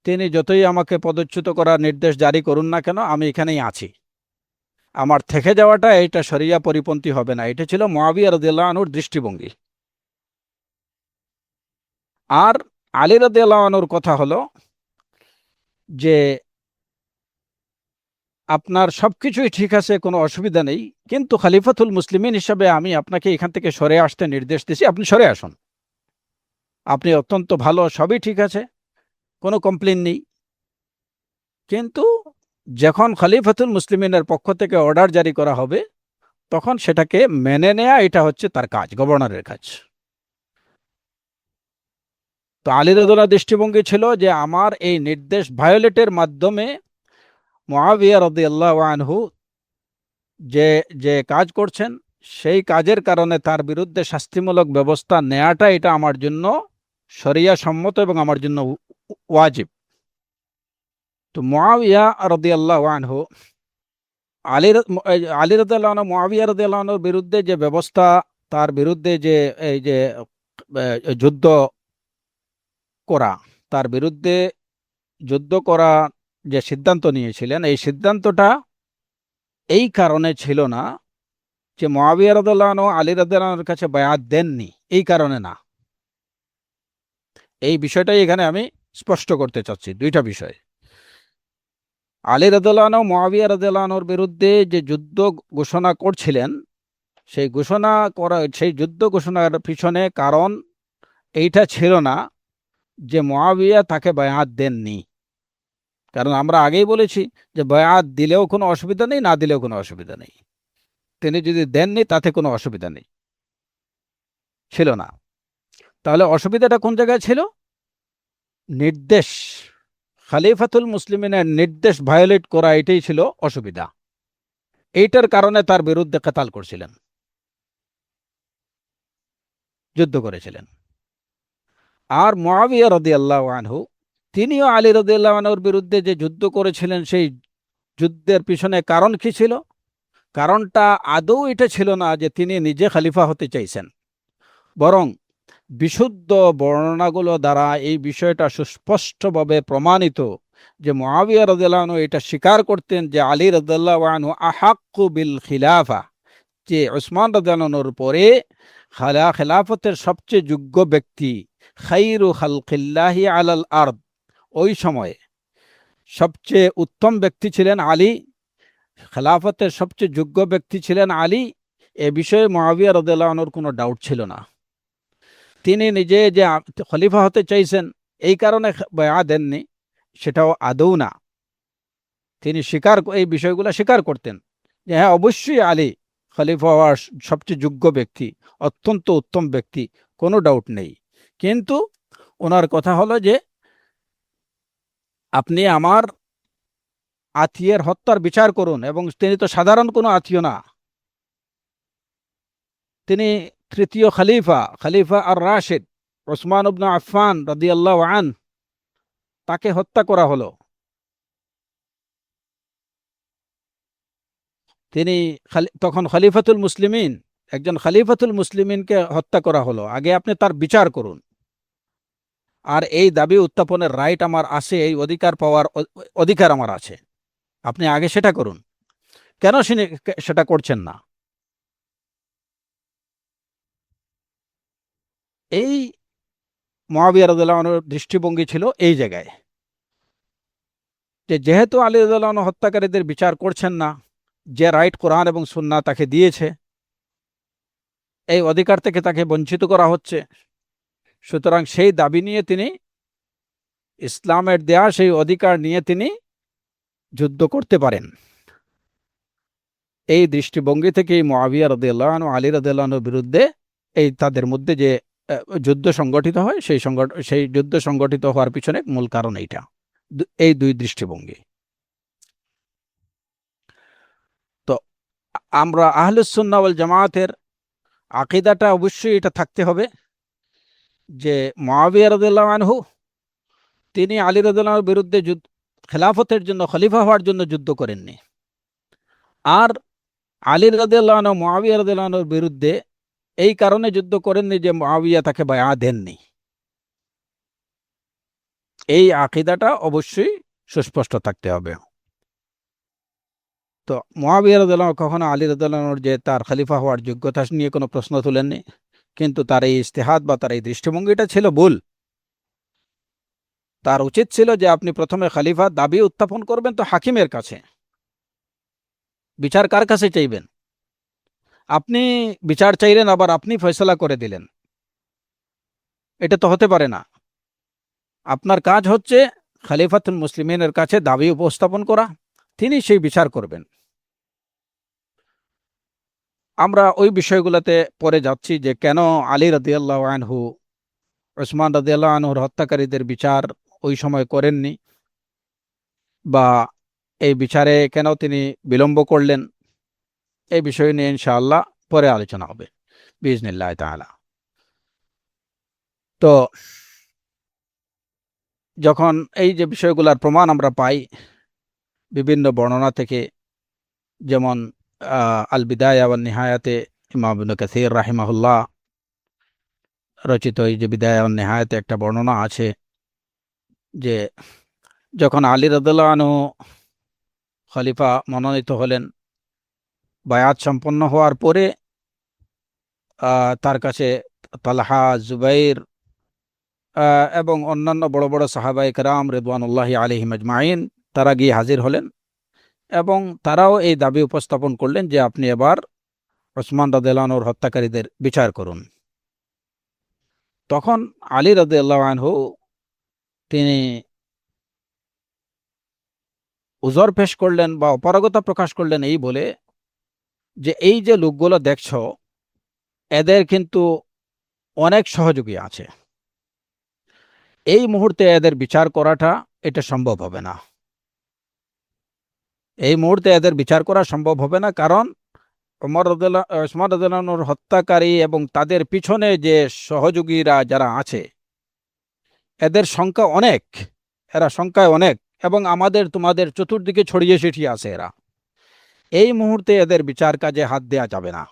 তিনি যতই আমাকে পদচ্যুত করার নির্দেশ জারি করুন না কেন, আমি এখানেই আছি। আমার থেকে যাওয়াটা এটা শরিয়া পরিপন্থী হবে না। এটা ছিল মুআবিয়া রাদিয়াল্লাহু আনহুর দৃষ্টিভঙ্গি। আর আলী রাদিয়াল্লাহু আনহুর কথা হলো যে আপনার সবকিছুই ঠিক আছে, কোনো অসুবিধা নেই, কিন্তু খলিফাতুল মুসলিমিন হিসাবে আমি আপনাকে এখান থেকে সরে আসতে নির্দেশ দিছি, আপনি সরে আসুন। আপনি অত্যন্ত ভালো, সবই ঠিক আছে, কোনো কমপ্লেন নেই, কিন্তু যখন খলিফাতুল মুসলিমিনের পক্ষ থেকে অর্ডার জারি করা হবে তখন সেটাকে মেনে নেয়া, এটা হচ্ছে তার কাজ, গভর্নরের কাজ। তো আলী রাদিয়াল্লাহু দৃষ্টিভঙ্গি ছিল যে আমার এই নির্দেশ ভায়োলেটের মাধ্যমে মুআবিয়া রাদিয়াল্লাহু আনহু যে যে কাজ করছেন, সেই কাজের কারণে তার বিরুদ্ধে শাস্তিমূলক ব্যবস্থা নেওয়াটা এটা আমার জন্য শরিয়া সম্মত এবং আমার জন্য ওয়াজিব। তো মুআবিয়া রাদিয়াল্লাহু আনহু আলী আলী রাদিয়াল্লাহু আনহু মুআবিয়া রাদিয়াল্লাহু আনহুর বিরুদ্ধে যে ব্যবস্থা, তার বিরুদ্ধে যে এই যে যুদ্ধ করা, তার বিরুদ্ধে যুদ্ধ করা যে সিদ্ধান্ত নিয়েছিলেন, এই সিদ্ধান্তটা এই কারণে ছিল না যে মুআবিয়া রাদিয়াল্লাহু আনহু আলী রাদিয়াল্লাহু আনহুর কাছে বায়াত দেননি, এই কারণে না। এই বিষয়টাই এখানে আমি স্পষ্ট করতে চাচ্ছি, দুইটা বিষয়। আলী রাদিয়াল্লাহু আনহু মুআবিয়া রাদিয়াল্লাহু আনহুর বিরুদ্ধে যে যুদ্ধ ঘোষণা করছিলেন, সেই যুদ্ধ ঘোষণার পিছনে কারণ এইটা ছিল না যে মুআবিয়া তাকে বায়াত দেননি। কারণ আমরা আগেই বলেছি যে বায়াত দিলেও কোনো অসুবিধা নেই, না দিলেও কোনো অসুবিধা নেই। তিনি যদি দেননি তাতে কোনো অসুবিধা নেই, ছিল না। তাহলে অসুবিধাটা কোন জায়গায় ছিল? নির্দেশ, খলিফাতুল মুসলিমিনের নির্দেশ ভায়োলেট করা, এটাই ছিল অসুবিধা। এইটার কারণে তার বিরুদ্ধে কেতাল করছিলেন, যুদ্ধ করেছিলেন। আর মুআবিয়া রাদিয়াল্লাহু আনহু তিনিও আলী রাদিয়াল্লাহু আনহুর বিরুদ্ধে যে যুদ্ধ করেছিলেন, সেই যুদ্ধের পিছনে কারণ কি ছিল? কারণটা আদৌ এটা ছিল না যে তিনি নিজে খলিফা হতে চাইছেন, বরং বিশুদ্ধ বর্ণনাগুলো দ্বারা এই বিষয়টা সুস্পষ্টভাবে প্রমাণিত যে মুআবিয়া রাদিয়াল্লাহু আনহু এটা স্বীকার করতেন যে আলী রাদিয়াল্লাহু আনহু আহাক্কু বিল খিলাফা, যে উসমান রাদিয়াল্লাহু আনহুর পরে খেলাফতের সবচেয়ে যোগ্য ব্যক্তি, খাইরু খালকিল্লাহি আলাল আরদ, ওই সময়ে সবচেয়ে উত্তম ব্যক্তি ছিলেন আলী, খেলাফতের সবচেয়ে যোগ্য ব্যক্তি ছিলেন আলী। এ বিষয়ে মুআবিয়া রাদিয়াল্লাহু আনহুর কোনো ডাউট ছিল না। তিনি নিজে যে খলিফা হতে চাইছেন এই কারণে বায়াত দেননি, সেটাও আদৌ না। তিনি এই বিষয়গুলো স্বীকার করতেন যে হ্যাঁ, অবশ্যই আলী খলিফা হওয়ার সবচেয়ে যোগ্য ব্যক্তি, অত্যন্ত উত্তম ব্যক্তি, কোনো ডাউট নেই। কিন্তু ওনার কথা হলো যে আপনি আমার আত্মীয়ের হত্যার বিচার করুন, এবং তিনি তো সাধারণ কোনো আত্মীয় না, তিনি তৃতীয় খলিফা, খলিফা আর রাশিদ ওসমান ইবনে আফফান রাদিয়াল্লাহু আনহু, তাকে হত্যা করা হলো। তিনি তখন খলিফাতুল মুসলিমিন, একজন খলিফাতুল মুসলিমিনকে হত্যা করা হলো, আগে আপনি তার বিচার করুন। আর এই দাবি উত্থাপনের রাইট আমার আছে, এই অধিকার পাওয়ার অধিকার আমার আছে, আপনি আগে সেটা করুন। কেন সেটা করছেন না? এই মুআবিয়া রাদিয়াল্লাহু আনহুর দৃষ্টিভঙ্গি ছিল এই জায়গায় যে যেহেতু আলী রাদিয়াল্লাহু আনহু হত্যাকারীদের বিচার করছেন না, যে রাইট কোরআন এবং সুন্নাহ তাকে দিয়েছে, এই অধিকার থেকে তাকে বঞ্চিত করা হচ্ছে, সুতরাং সেই দাবি নিয়ে তিনি, ইসলামের দেয়া সেই অধিকার নিয়ে তিনি যুদ্ধ করতে পারেন। এই দৃষ্টিভঙ্গি থেকেই মুআবিয়া রাদিয়াল্লাহু আনহু আলী রাদিয়াল্লাহু আনহুর বিরুদ্ধে তাদের মধ্যে যে যুদ্ধ সংগঠিত হয়, সেই যুদ্ধ সংগঠিত হওয়ার পিছনে মূল কারণ এইটা, এই দুই দৃষ্টিভঙ্গি। তো আমরা আহলুস সুন্নাহ ওয়াল জামায়াতের আকীদাটা অবশ্যই এটা থাকতে হবে যে মুআবিয়া রাদিয়াল্লাহু আনহু তিনি আলী রাদিয়াল্লাহু আনহুর বিরুদ্ধে খেলাফতের জন্য, খলিফা হওয়ার জন্য যুদ্ধ করেননি। আর আলী রাদিয়াল্লাহু আনহু মুআবিয়া রাদিয়াল্লাহু আনহুর বিরুদ্ধে এই কারণে যুদ্ধ করেননি যে মুআবিয়া তাকে বায়আ দেননি। এই আকীদাটা অবশ্যই সুস্পষ্ট থাকতে হবে। তো মুআবিয়া রাদিয়াল্লাহু আনহু কখনো আলী রাদিয়াল্লাহু আনহুর যে তার খলিফা হওয়ার যোগ্যতা নিয়ে কোনো প্রশ্ন তুলেননি, কিন্তু তার এই ইজতিহাদ বা তার এই দৃষ্টিভঙ্গিটা ছিল ভুল। তার উচিত ছিল যে আপনি প্রথমে খলিফার দাবি উত্থাপন করবেন তো হাকিমের কাছে। বিচার কার কাছে চাইবেন? আপনি বিচার চাইলেন আবার আপনি ফয়সালা করে দিলেন, এটা তো হতে পারে না। আপনার কাজ হচ্ছে খলিফাতুল মুসলিমিনের কাছে দাবি উপস্থাপন করা, তিনি সেই বিচার করবেন। আমরা ওই বিষয়গুলোতে পরে যাচ্ছি যে কেন আলী রাদিয়াল্লাহু আনহু উসমান রাদিয়াল্লাহু আনহুর হত্যাকারীদের বিচার ওই সময় করেননি, বা এই বিচারে কেন তিনি বিলম্ব করলেন। এই বিষয় নিয়ে ইনশাআল্লাহ পরে আলোচনা হবে বিইজনিল্লাহ তাআলা। তো যখন এই যে বিষয়গুলোর প্রমাণ আমরা পাই বিভিন্ন বর্ণনা থেকে, যেমন আল বিদায়া ওয়ান নিহায়াতে ইমাম ইবনে কাসির রাহিমাহুল্লাহ রচিত এই যে বিদায়া ওয়ান নিহায়াতে একটা বর্ণনা আছে যে যখন আলী রাদিয়াল্লাহু আনহু খলিফা মনোনীত হলেন, বায়াত সম্পন্ন হওয়ার পরে তার কাছে তালহা, জুবাইর এবং অন্যান্য বড় বড় সাহাবায়ে কেরাম রিদওয়ানুল্লাহি আলাইহিম আজমাইন তারা গিয়ে হাজির হলেন, এবং তারাও এই দাবি উপস্থাপন করলেন যে আপনি এবার ওসমান রাদিয়াল্লাহু আনহুর হত্যাকারীদের বিচার করুন। তখন আলী রাদিয়াল্লাহু আনহু তিনি উযর পেশ করলেন বা অপারগতা প্রকাশ করলেন এই বলে যে এই যে লোকগুলো দেখছ, এদের কিন্তু অনেক সহযোগী আছে, এই মুহূর্তে এদের বিচার করাটা এটা সম্ভব হবে না। এই মুহূর্তে এদের বিচার করা সম্ভব হবে না, কারণ ওসমান রাদিয়াল্লাহু আনহুর হত্যাকারী এবং তাদের পিছনে যে সহযোগীরা যারা আছে এদের সংখ্যা অনেক, এরা সংখ্যায় অনেক, এবং আমাদের তোমাদের চতুর্দিকে ছড়িয়ে ছিটিয়ে আছে এরা। এই মুহূর্তে এদের বিচার কাজে হাত দেয়া যাবে না।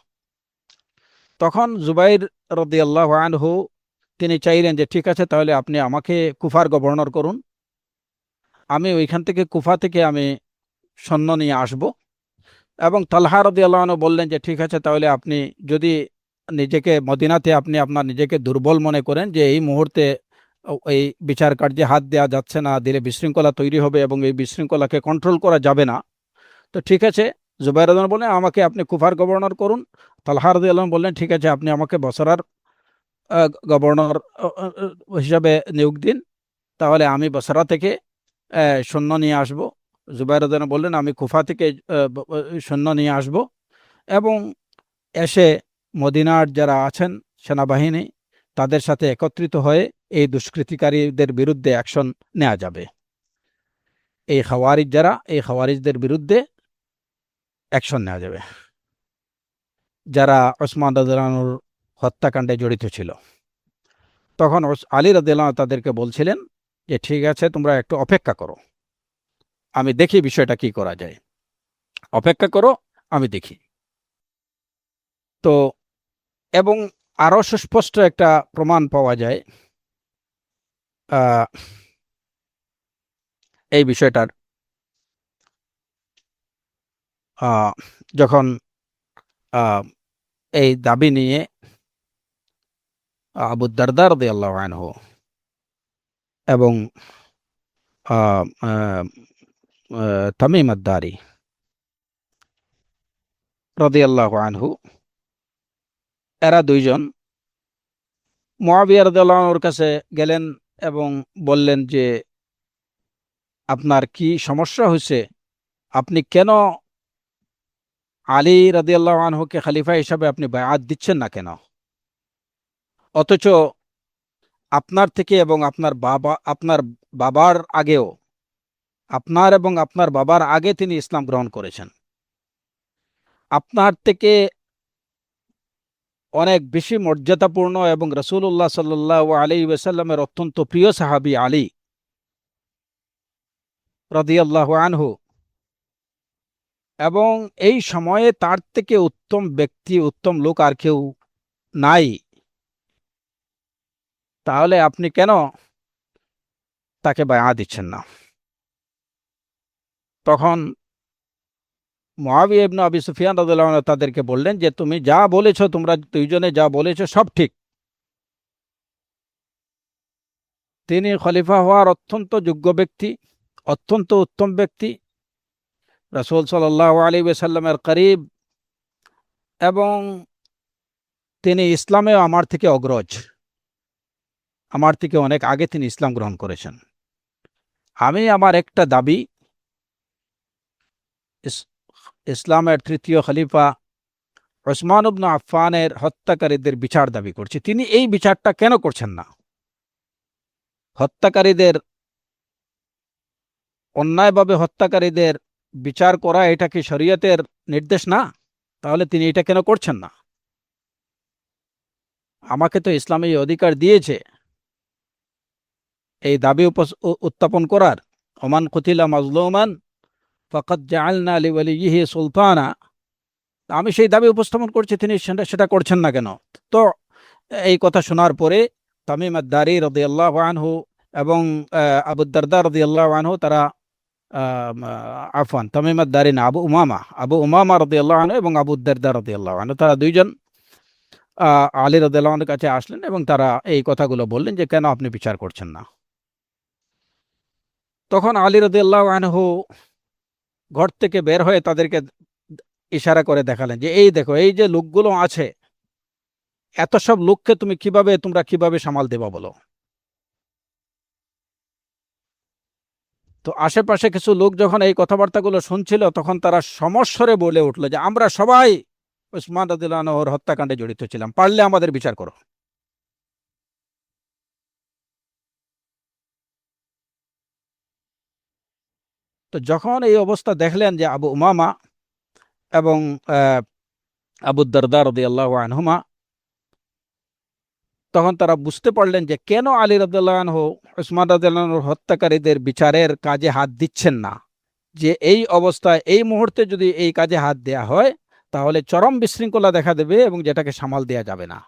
তখন জুবাইর রাদিয়াল্লাহু আনহু তিনি চাইলেন যে ঠিক আছে, তাহলে আপনি আমাকে কুফার গভর্নর করুন, আমি ওইখান থেকে কুফা থেকে আমি সৈন্য নিয়ে আসব। এবং তালহা রাদিয়াল্লাহু আনহু বললেন যে ঠিক আছে, তাহলে আপনি যদি নিজেকে মদিনাতে আপনি আপনার নিজেকে দুর্বল মনে করেন যে এই মুহূর্তে এই বিচার কার্যে হাত দেওয়া যাচ্ছে না, দিলে বিশৃঙ্খলা তৈরি হবে এবং এই বিশৃঙ্খলাকে কন্ট্রোল করা যাবে না, তো ঠিক আছে। জুবাইর রাদিয়াল্লাহু আনহু বললেন আমাকে আপনি কুফার গভর্নর করুন। তালহা রাদিয়াল্লাহু আনহু বললেন ঠিক আছে, আপনি আমাকে বসরার গভর্নর হিসাবে নিয়োগ দিন, তাহলে আমি বসরা থেকে সৈন্য নিয়ে আসব। জুবাইর রাদিয়াল্লাহু আনহু বললেন আমি কুফা থেকে সৈন্য নিয়ে আসব, এবং এসে মদিনার যারা আছেন সেনাবাহিনী তাদের সাথে একত্রিত হয়ে এই দুষ্কৃতিকারীদের বিরুদ্ধে অ্যাকশন নেওয়া যাবে। এই খাওয়ারিজ যারা, এই খাওয়ারিজদের বিরুদ্ধে অ্যাকশন নেওয়া যাবে যারা ওসমান রাদিয়াল্লাহু আনহুর হত্যাকাণ্ডে জড়িত ছিল। তখন আলী রাদিয়াল্লাহু আনহু তাদেরকে বলছিলেন যে ঠিক আছে, তোমরা একটু অপেক্ষা করো, আমি দেখি বিষয়টা কি করা যায়, অপেক্ষা করো, আমি দেখি। তো এবং আরো সুস্পষ্ট একটা প্রমাণ পাওয়া যায় এই বিষয়টার, যখন এই দাবি নিয়ে আবু দারদা রাদিয়াল্লাহু আনহু এবং তামিম আদ-দারি রাদিয়াল্লাহু আনহু, এরা দুইজন মুআবিয়া রাদিয়াল্লাহু আনহুর কাছে গেলেন এবং বললেন যে আপনার কি সমস্যা হয়েছে, আপনি কেন আলী রাদিয়াল্লাহু আনহুকে খলিফা হিসাবে আপনি বায়াত দিচ্ছেন না কেন? অথচ আপনার থেকে এবং আপনার বাবার আগেও, আপনার এবং আপনার বাবার আগে তিনি ইসলাম গ্রহণ করেছেন। আপনার থেকে অনেক বেশি মর্যাদাপূর্ণ এবং রাসূলুল্লাহ সাল্লাল্লাহু আলাইহি ওয়াসাল্লামের অত্যন্ত প্রিয় সাহাবী আলী, রাদিয়াল্লাহু আনহু, এবং এই সময়ে তার থেকে উত্তম ব্যক্তি, উত্তম লোক আর কেউ নাই, তাহলে আপনি কেন তাকে বায়াত দিচ্ছেন না? তখন মুআবিয়া ইবনে আবি সুফিয়ান রাদিয়াল্লাহু আনহু তাদেরকে বললেন যে তুমি যা বলেছো, তোমরা দুইজনে যা বলেছো সব ঠিক। তিনি খলিফা হওয়ার অত্যন্ত যোগ্য ব্যক্তি, অত্যন্ত উত্তম ব্যক্তি, রাসূল সাল্লাল্লাহু আলাইহি ওয়াসাল্লামের করিব, এবং তিনি ইসলামেও আমার থেকে অগ্রজ, আমার থেকে অনেক আগে তিনি ইসলাম গ্রহণ করেছেন। আমি আমার একটা দাবি, ইসলামের তৃতীয় খলিফা ওসমান ইবনে আফফানের হত্যাকারীদের বিচার দাবি করছি। তিনি এই বিচারটা কেন করছেন না? হত্যাকারীদের, অন্যায়ভাবে হত্যাকারীদের বিচার করা এটা কি শরীয়তের নির্দেশ না? তাহলে তিনি এটা কেন করছেন না? আমাকে তো ইসলাম এই অধিকার দিয়েছে এই দাবি উত্থাপন করার। ওমান কুতিলা মাজলুমান ফাকাদ জাআলনা লিওয়ালিয়িহি সুলতানা। আমি সেই দাবি উপস্থাপন করছি, তিনি সেটা করছেন না কেন? তো এই কথা শোনার পরে তামিম আদ-দারি রাদিয়াল্লাহু আনহু এবং আবু দারদা রাদিয়াল্লাহু আনহু, তারা আফওয়ান তামিম আদ-দারি না, আবু উমামা রাদিয়াল্লাহু আনহু এবং আবু দারদা রাদিয়াল্লাহু আনহু, তারা দুইজন আলী রাদিয়াল্লাহু আনহুর কাছে আসলেন এবং তারা এই কথাগুলো বললেন যে কেন আপনি বিচার করছেন না? তখন আলী রাদিয়াল্লাহু আনহু ঘর থেকে বের হয়ে তাদেরকে ইশারা করে দেখালেন যে এই দেখো, এই যে লোকগুলো আছে, এত সব লোককে তোমরা কিভাবে সামাল দেবা বলো? তো আশেপাশে কিছু লোক যখন এই কথাবার্তাগুলো শুনছিল, তখন তারা সমস্বরে বলে উঠলো যে আমরা সবাই উসমান রাদিয়াল্লাহু আনহুর হত্যাকাণ্ডে জড়িত ছিলাম, পারলে আমাদের বিচার করো। তো যখন এই অবস্থা দেখলেন যে আবু উমামা এবং আবু দারদা রাদিয়াল্লাহু আনহুমা, তখন তারা বুঝতে পারলেন যে কেন আলী রাদিয়াল্লাহু আনহু উসমান রাদিয়াল্লাহু আনহুর হত্যাকারীদের বিচারের কাজে হাত দিচ্ছেন না। যে এই অবস্থায় এই মুহূর্তে যদি এই কাজে হাত দেয়া হয়, তাহলে চরম বিশৃঙ্খলা দেখা দেবে এবং যেটাকে সামাল দেয়া যাবে না।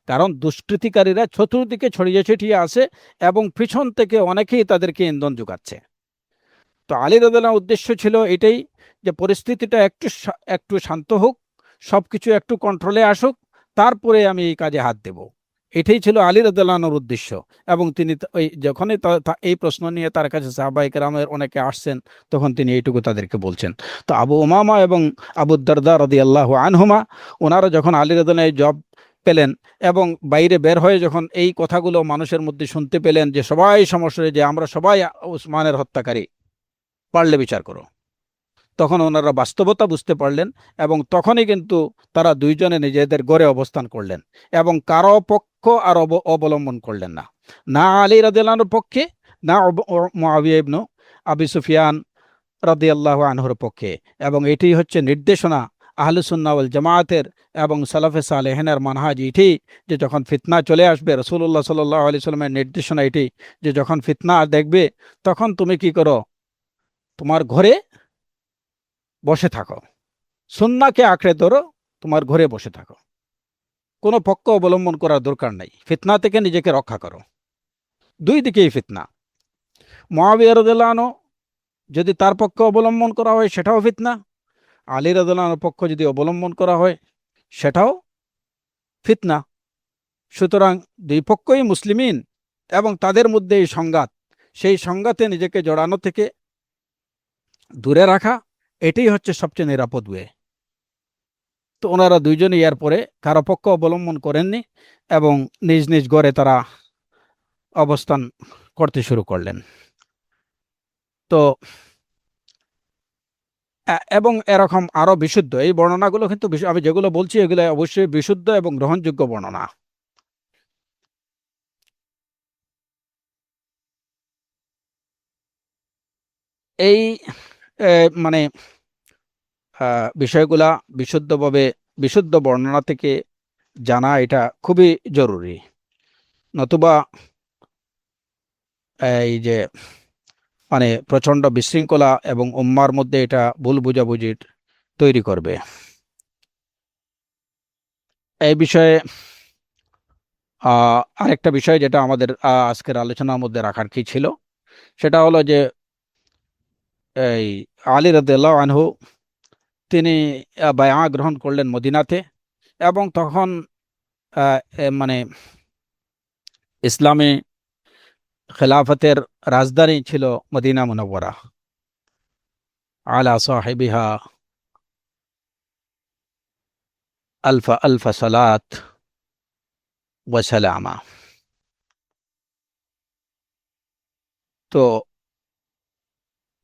কারণ দুষ্কৃতিকারীরা চতুর্দিকে ছড়িয়ে ছিটিয়ে আছে এবং পিছন থেকে অনেকেই তাদেরকে ইন্ধন যোগাচ্ছে। তো আলী রাদিয়াল্লাহু উদ্দেশ্য ছিল এটাই, যে পরিস্থিতিটা একটু শান্ত হোক, সবকিছু একটু কন্ট্রোলে আসুক, তারপরে আমি এই কাজে হাত দেব। এটাই ছিল আলী রাদিয়াল্লাহু আনহুর উদ্দেশ্য। এবং তিনি ওই যখনই এই প্রশ্ন নিয়ে তার কাছে সাহাবায়ে কেরামের অনেকে আসছেন, তখন তিনি এইটুকু তাদেরকে বলছেন। তো আবু উমামা এবং আবু দারদা রাদিয়াল্লাহু আনহুমা, ওনারা যখন আলী রাদিয়াল্লাহু জব পেলেন এবং বাইরে বের হয়ে যখন এই কথাগুলো মানুষের মধ্যে শুনতে পেলেন যে সবাই সমস্যায়, যে আমরা সবাই উসমানের হত্যাকারী, পারলে বিচার করো, তখন ওনারা বাস্তবতা বুঝতে পারলেন এবং তখনই কিন্তু তারা দুইজনে নিজেদের গড়ে অবস্থান করলেন এবং কারো পক্ষ আর অবলম্বন করলেন না, না আলী রাদিয়াল্লাহু আনহুর পক্ষে, না মুআবিয়া ইবনে আবি সুফিয়ান রাদিয়াল্লাহু আনহুর পক্ষে। এবং এটি হচ্ছে নির্দেশনা আহলে সুন্নাহ ওয়াল জামায়াতের এবং সালাফে সালেহিনের মানহাজ এটি, যে যখন ফিতনা চলে আসবে, রাসূলুল্লাহ সাল্লাল্লাহু আলাইহি সাল্লামের নির্দেশনা এটি, যে যখন ফিতনা দেখবে, তখন তুমি কি করো, তোমার ঘরে বসে থাকো, সুন্নাহকে আঁকড়ে ধরো, তোমার ঘরে বসে থাকো, কোনো পক্ষ অবলম্বন করার দরকার নাই, ফিতনা থেকে নিজেকে রক্ষা করো। দুই দিকেই ফিতনা। মুআবিয়া রাদিয়াল্লাহু আনহু যদি তার পক্ষ অবলম্বন করা হয় সেটাও ফিতনা, আলী রাদিয়াল্লাহু আনহুর পক্ষ যদি অবলম্বন করা হয় সেটাও ফিতনা। সুতরাং দুই পক্ষই মুসলিমিন এবং তাদের মধ্যে এই সংঘাত, সেই সংঘাতে নিজেকে জড়ানো থেকে দূরে রাখা, এটাই হচ্ছে সবচেয়ে নিরাপদ ওয়ে। তো ওনারা দুইজনই এর পরে কারো পক্ষ অবলম্বন করেননি এবং নিজ নিজ ঘরে তারা অবস্থান করতে শুরু করলেন। তো এবং এরকম আরো বিশুদ্ধ এই বর্ণনাগুলো কিন্তু, আমি যেগুলো বলছি এগুলো অবশ্যই বিশুদ্ধ এবং গ্রহণযোগ্য বর্ণনা। এই মানে বিষয়গুলা বিশুদ্ধভাবে, বিশুদ্ধ বর্ণনা থেকে জানা এটা খুবই জরুরি। নতুবা এই যে মানে প্রচণ্ড বিশৃঙ্খলা এবং উম্মার মধ্যে এটা ভুল বুঝাবুঝির তৈরি করবে। এই বিষয়ে আরেকটা বিষয় যেটা আমাদের আজকের আলোচনার মধ্যে রাখার কি ছিল, সেটা হলো যে এই আলী রাদিয়াল্লাহু আনহু তিনি বায়আ গ্রহণ করলেন মদিনাতে, এবং তখন মানে ইসলামে খেলাফতের রাজধানী ছিল মদিনা মুনাওয়ারা, আলা সাহিবিহা আলফা আলফা সালাত ওয়া সালামা। তো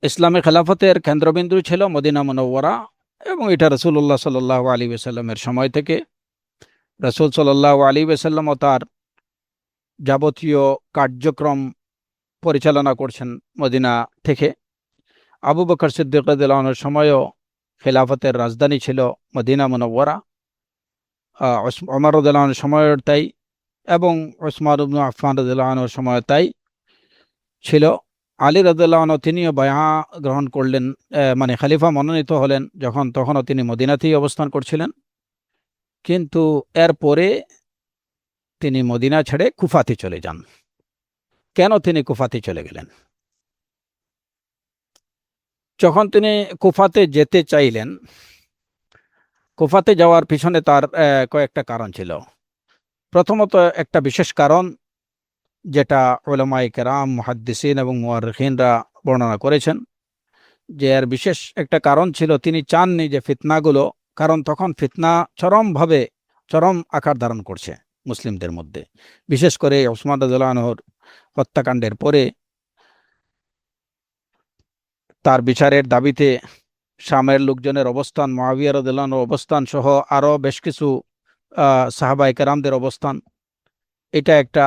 ইসলামী খেলাফতের কেন্দ্রবিন্দু ছিল মদিনা মুনাওয়ারা, এবং এটা রাসূলুল্লাহ সাল্লাল্লাহু আলাইহি ওয়াসাল্লামের সময় থেকে রাসূল সাল্লাল্লাহু আলাইহি ওয়াসাল্লাম ও তার যাবতীয় কার্যক্রম পরিচালনা করছেন মদিনা থেকে। আবু বকর সিদ্দিক রাদিয়াল্লাহু আনহুর সময়ও খেলাফতের রাজধানী ছিল মদিনা মুনাওয়ারা, ওমর রাদিয়াল্লাহু আনহুর সময়ের তাই, এবং ওসমান ইবনে আফফান রাদিয়াল্লাহু আনহুর সময় তাই ছিল। আলী রাদিয়াল্লাহু আনহু তিনিও বায়আ গ্রহণ করলেন, মানে খলিফা মনোনীত হলেন যখন, তখনও তিনি মদিনাতেই অবস্থান করছিলেন। কিন্তু এরপরে তিনি মদিনা ছেড়ে কুফাতে চলে যান। কেন তিনি কুফাতে চলে গেলেন? যখন তিনি কুফাতে যেতে চাইলেন, কুফাতে যাওয়ার পিছনে তার কয়েকটা কারণ ছিল। প্রথমত একটা বিশেষ কারণ, যেটা উলামায়ে কেরাম, মুহাদ্দিসিন এবং মুআররিখিনরা বর্ণনা করেছেন, যে এর বিশেষ একটা কারণ ছিল তিনি চাননি যে ফিতনাগুলো, কারণ তখন ফিতনা চরম আকার ধারণ করছে মুসলিমদের মধ্যে, বিশেষ করে ওসমান রাদিয়াল্লাহু আনহুর হত্যাকাণ্ডের পরে তার বিচারের দাবিতে শামের লোকজনের অবস্থান, মুআবিয়া রাদিয়াল্লাহু আনহুর অবস্থান সহ আরও বেশ কিছু সাহাবায়ে কেরামদের অবস্থান, এটা একটা।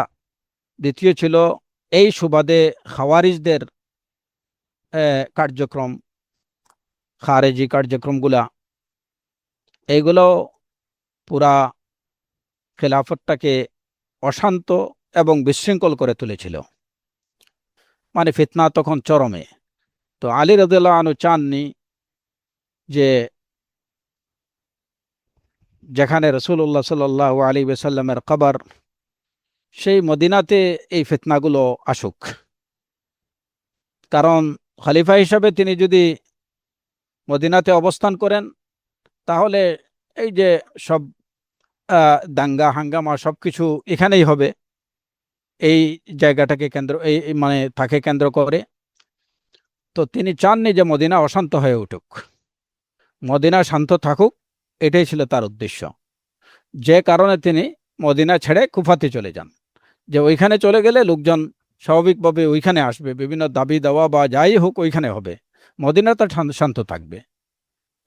দ্বিতীয় ছিল এই সুবাদে খাওয়ারিজদের কার্যক্রম, খারেজি কার্যক্রমগুলা, এইগুলো পুরা খেলাফতটাকে অশান্ত এবং বিশৃঙ্খল করে তুলেছিল, মানে ফিতনা তখন চরমে। তো আলী রাদিয়াল্লাহু আনহু চাননি যে যেখানে রাসূলুল্লাহ সাল্লাল্লাহু আলাইহি ওয়াসাল্লামের কবর, সেই মদিনাতে এই ফিতনাগুলো আসুক। কারণ খলিফা হিসাবে তিনি যদি মদিনাতে অবস্থান করেন, তাহলে এই যে সব দাঙ্গা হাঙ্গামা সবকিছু এখানেই হবে, এই জায়গাটাকে কেন্দ্র, মানে তাকে কেন্দ্র করে। তো তিনি চাননি যে মদিনা অশান্ত হয়ে উঠুক, মদিনা শান্ত থাকুক, এটাই ছিল তার উদ্দেশ্য। যে কারণে তিনি মদিনা ছেড়ে কুফাতে চলে যান, যে ওইখানে চলে গেলে লোকজন স্বাভাবিকভাবে ওইখানে আসবে, বিভিন্ন দাবি দেওয়া বা যাই হোক ওইখানে হবে, মদিনা তার শান্ত থাকবে।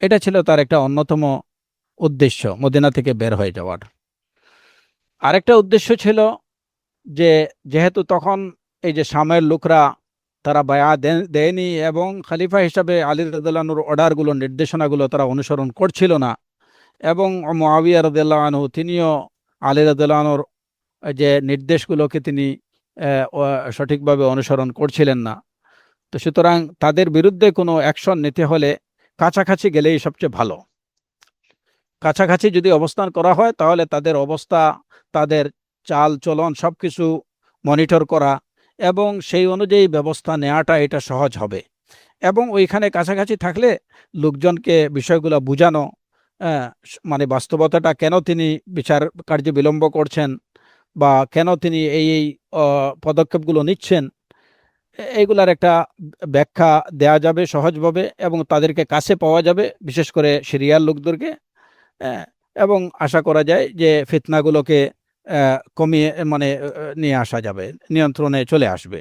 এটা ছিল তার একটা অন্যতম উদ্দেশ্য মদিনা থেকে বের হয়ে যাওয়ার। আরেকটা উদ্দেশ্য ছিল যে যেহেতু তখন এই যে শামের লোকরা তারা বায়া দেয়নি, এবং খলিফা হিসাবে আলী রাদিয়াল্লাহু আনহুর অর্ডারগুলো, নির্দেশনাগুলো তারা অনুসরণ করছিল না, এবং মুআবিয়া রাদিয়াল্লাহু আনহু তিনিও আলী রাদিয়াল্লাহু আনহুর যে নির্দেশগুলোকে তিনি সঠিকভাবে অনুসরণ করছিলেন না। তো সুতরাং তাদের বিরুদ্ধে কোনো অ্যাকশন নিতে হলে কাছাকাছি গেলেই সবচেয়ে ভালো। কাছাকাছি যদি অবস্থান করা হয়, তাহলে তাদের অবস্থা, তাদের চাল চলন সবকিছু মনিটর করা এবং সেই অনুযায়ী ব্যবস্থা নেওয়াটা এটা সহজ হবে। এবং ওইখানে কাছাকাছি থাকলে লোকজনকে বিষয়গুলো বোঝানো, মানে বাস্তবতাটা, কেন তিনি বিচার কার্যে বিলম্ব করছেন বা কেন তিনি এই পদক্ষেপগুলো নিচ্ছেন, এইগুলার একটা ব্যাখ্যা দেয়া যাবে সহজভাবে, এবং তাদেরকে কাছে পাওয়া যাবে, বিশেষ করে সিরিয়ার লোকদেরকে। আহ, এবং আশা করা যায় যে ফিতনাগুলোকে কমিয়ে, মানে নিয়ে আসা যাবে, নিয়ন্ত্রণে চলে আসবে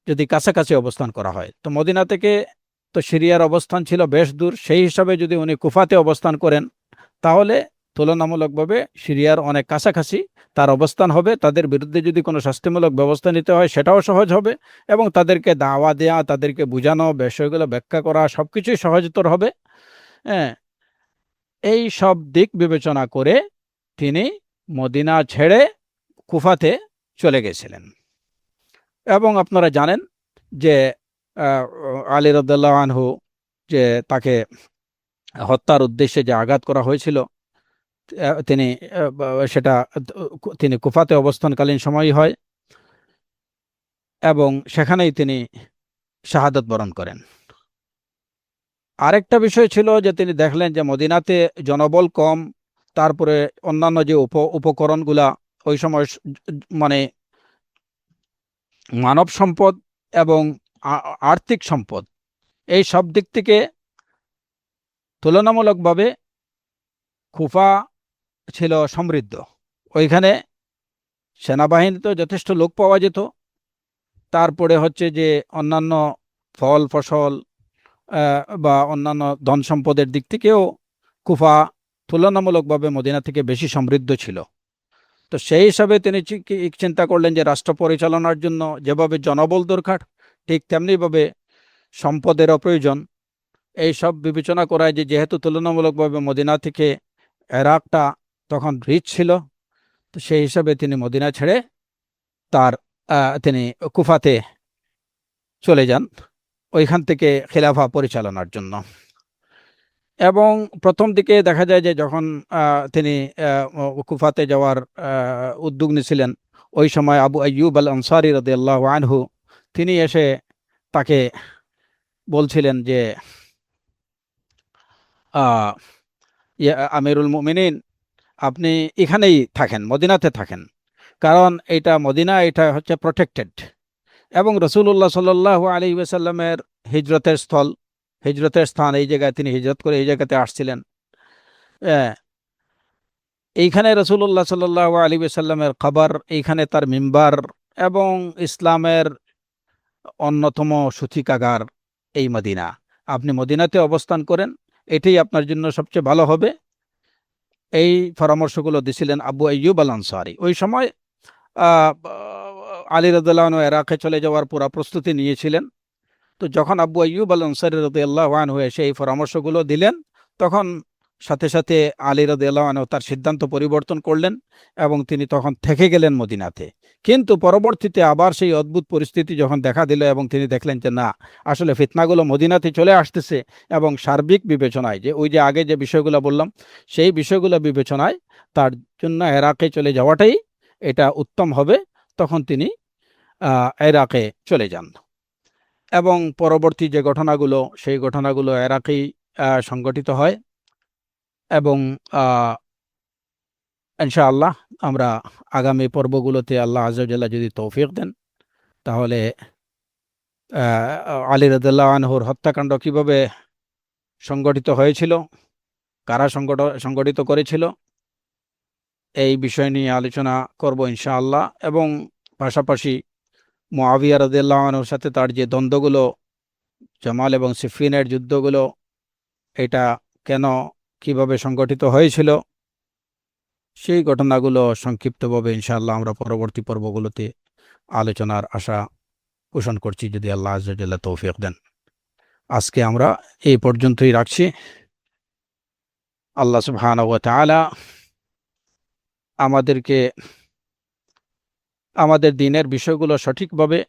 যদি কাছাকাছি অবস্থান করা হয়। তো মদিনা থেকে তো সিরিয়ার অবস্থান ছিল বেশ দূর, সেই হিসাবে যদি উনি কুফাতে অবস্থান করেন, তাহলে তুলনামূলকভাবে সিরিয়ার অনেক কাছাকাছি তার অবস্থান হবে। তাদের বিরুদ্ধে যদি কোনো শাস্তিমূলক ব্যবস্থা নিতে হয়, সেটাও সহজ হবে, এবং তাদেরকে দাওয়া দেওয়া, তাদেরকে বোঝানো, বিষয়গুলো ব্যাখ্যা করা সবকিছুই সহজতর হবে। হ্যাঁ, এই সব দিক বিবেচনা করে তিনি মদিনা ছেড়ে কুফাতে চলে গেছিলেন। এবং আপনারা জানেন যে আহ, আলী রাদিয়াল্লাহু আনহু যে তাকে হত্যার উদ্দেশ্যে যে আঘাত করা হয়েছিল, তিনি সেটা তিনি কুফাতে অবস্থানকালীন সময়ই হয় এবং সেখানেই তিনি শাহাদাত বরণ করেন। আরেকটা বিষয় ছিল যে তিনি দেখলেন যে মদিনাতে জনবল কম, তারপরে অন্যান্য যে উপকরণগুলা ওই সময় মানে মানব সম্পদ এবং আর্থিক সম্পদ, এই সব দিক থেকে তুলনামূলকভাবে কুফা ছিল সমৃদ্ধ। ওইখানে সেনাবাহিনীতে যথেষ্ট লোক পাওয়া যেত। তারপরে হচ্ছে যে অন্যান্য ফল ফসল বা অন্যান্য ধন সম্পদের দিক থেকেও কুফা তুলনামূলকভাবে মদিনা থেকে বেশি সমৃদ্ধ ছিল। তো সেই হিসাবে তিনি চিন্তা করলেন যে রাষ্ট্র পরিচালনার জন্য যেভাবে জনবল দরকার, ঠিক তেমনিভাবে সম্পদেরও প্রয়োজন। এই সব বিবেচনা করায় যে যেহেতু তুলনামূলকভাবে মদিনা থেকে ইরাকটা তখন রিচ ছিল, তো সেই হিসাবে তিনি মদিনা ছেড়ে তিনি কুফাতে চলে যান ওইখান থেকে খিলাফা পরিচালনার জন্য। এবং প্রথম দিকে দেখা যায় যে যখন তিনি কুফাতে যাওয়ার উদ্যোগ নিয়েছিলেন, ওই সময় আবু আইয়ুব আল আনসারী রাদিয়াল্লাহু আনহু তিনি এসে তাকে বলছিলেন যে আমিরুল মুমিনিন, আপনি এখানেই থাকেন, মদিনাতে থাকেন, কারণ এটা হচ্ছে প্রোটেক্টেড এবং রাসূলুল্লাহ সাল্লাল্লাহু আলাইহি ওয়াসাল্লামের হিজরতের স্থান, এই জায়গায় তিনি হিজরত করে এই জায়গাতে আসছিলেন। এইখানে রাসূলুল্লাহ সাল্লাল্লাহু আলাইহি ওয়াসাল্লামের কবর, এইখানে তার মিম্বার এবং ইসলামের অন্যতম সূতিকাগার এই মদিনা। আপনি মদিনাতে অবস্থান করেন, এটাই আপনার জন্য সবচেয়ে ভালো হবে। এই পরামর্শগুলো দিছিলেন আবু আইয়ুব আল আনসারী। ওই সময় আলী রাদিয়াল্লাহু আনহু ইরাকে চলে যাওয়ার পুরা প্রস্তুতি নিয়েছিলেন। তো যখন আবু আইয়ুব আল আনসারী রাদিয়াল্লাহু আনহু এসে এই পরামর্শগুলো দিলেন, তখন সাথে সাথে আলী রাদিয়াল্লাহু আনহু তার সিদ্ধান্ত পরিবর্তন করলেন এবং তিনি তখন থেকে গেলেন মদিনাতে। কিন্তু পরবর্তীতে আবার সেই অদ্ভুত পরিস্থিতি যখন দেখা দিল এবং তিনি দেখলেন যে না, আসলে ফিতনাগুলো মদিনাতে চলে আসতেছে, এবং সার্বিক বিবেচনায় যে ওই যে আগে যে বিষয়গুলো বললাম, সেই বিষয়গুলো বিবেচনায় তার জন্য ইরাকে চলে যাওয়াটাই এটা উত্তম হবে। তখন তিনি ইরাকে চলে যান এবং পরবর্তী যে ঘটনাগুলো, সেই ঘটনাগুলো ইরাকেই সংঘটিত হয়। এবং ইনশাআল্লাহ আমরা আগামী পর্বগুলোতে আল্লাহ আযজা ওয়া জাল্লা যদি তৌফিক দেন, তাহলে আলী রাদিয়াল্লাহু আনহুর হত্যাকাণ্ড কিভাবে সংগঠিত হয়েছিল, কারা সংগঠিত করেছিল, এই বিষয় নিয়ে আলোচনা করব ইনশাআল্লাহ। এবং পাশাপাশি মুআবিয়া রাদিয়াল্লাহু আনহুর সাথে তার যে দ্বন্দ্বগুলো, জামাল এবং সিফিনের যুদ্ধগুলো, এটা কেন কিভাবে সংগঠিত হয়েছিল, সেই ঘটনাগুলো সংক্ষিপ্তভাবে ইনশাআল্লাহ আমরা পরবর্তী পর্বগুলোতে আলোচনার আশা পোষণ করছি, যদি আল্লাহ আযজা ওয়া জাল্লা তৌফিক দেন। আজকে আমরা এই পর্যন্তই রাখছি। আল্লাহ সুবহানাহু ওয়া তাআলা আমাদেরকে আমাদের দ্বীনের বিষয়গুলো সঠিকভাবে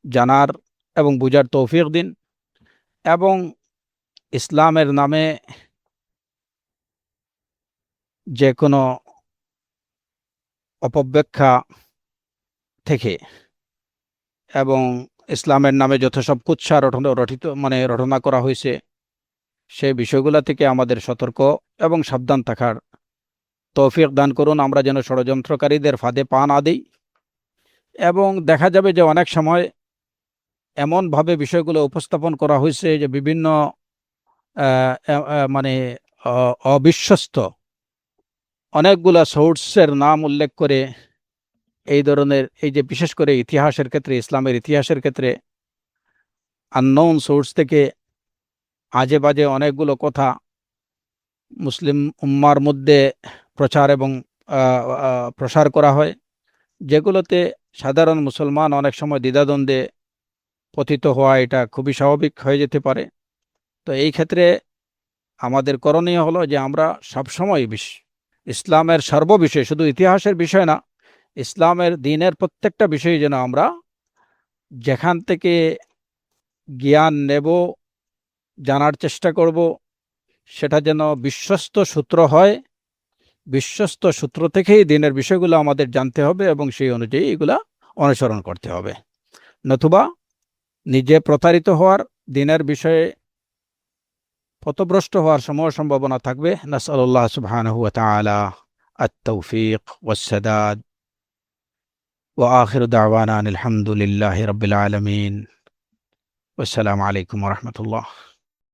জানার এবং বুঝার তৌফিক দিন, এবং ইসলামের নামে যে কোনো অপব্যাখ্যা থেকে এবং ইসলামের নামে যত সব কুৎসা রটনা করা হয়েছে, সেই বিষয়গুলো থেকে আমাদের সতর্ক এবং সাবধান থাকার তৌফিক দান করুন, আমরা যেন ষড়যন্ত্রকারীদের ফাঁদে পা না দিই। এবং দেখা যাবে যে অনেক সময় এমনভাবে বিষয়গুলো উপস্থাপন করা হয়েছে যে বিভিন্ন মানে অবিশ্বস্ত অনেকগুলা সোর্সের নাম উল্লেখ করে এই ধরনের, এই যে বিশেষ করে ইতিহাসের ক্ষেত্রে, ইসলামের ইতিহাসের ক্ষেত্রে আননোন সোর্স থেকে আজে বাজে অনেকগুলো কথা মুসলিম উম্মার মধ্যে প্রচার এবং প্রসার করা হয়, যেগুলোতে সাধারণ মুসলমান অনেক সময় দ্বিধাদ্বন্দ্বে পতিত হওয়া এটা খুবই স্বাভাবিক হয়ে যেতে পারে। তো এই ক্ষেত্রে আমাদের করণীয় হলো যে আমরা সবসময় ইসলামের সর্ববিষয়, শুধু ইতিহাসের বিষয় না, ইসলামের দ্বীনের প্রত্যেকটা বিষয়ে যেন আমরা যেখান থেকে জ্ঞান নেব, জানার চেষ্টা করব, সেটা যেন বিশ্বস্ত সূত্র হয়। বিশ্বস্ত সূত্র থেকেই দিনের বিষয়গুলো আমাদের জানতে হবে এবং সেই অনুযায়ী এগুলা অনুসরণ করতে হবে। নতুবা নিজে প্রতারিত হওয়ার, দিনের বিষয়ে পথভ্রষ্ট হওয়ার সম্ভাবনা থাকবে। নাসআলুল্লাহ সুবহানাহু ওয়া তাআলা আত-তাওফীক ওয়াস-সাদাদ ওয়া আখিরু দাওয়ানা আনিল হামদুলিল্লাহি রাব্বিল আলামিন। ওয়াসসালামু আলাইকুম ওয়া রাহমাতুল্লাহ।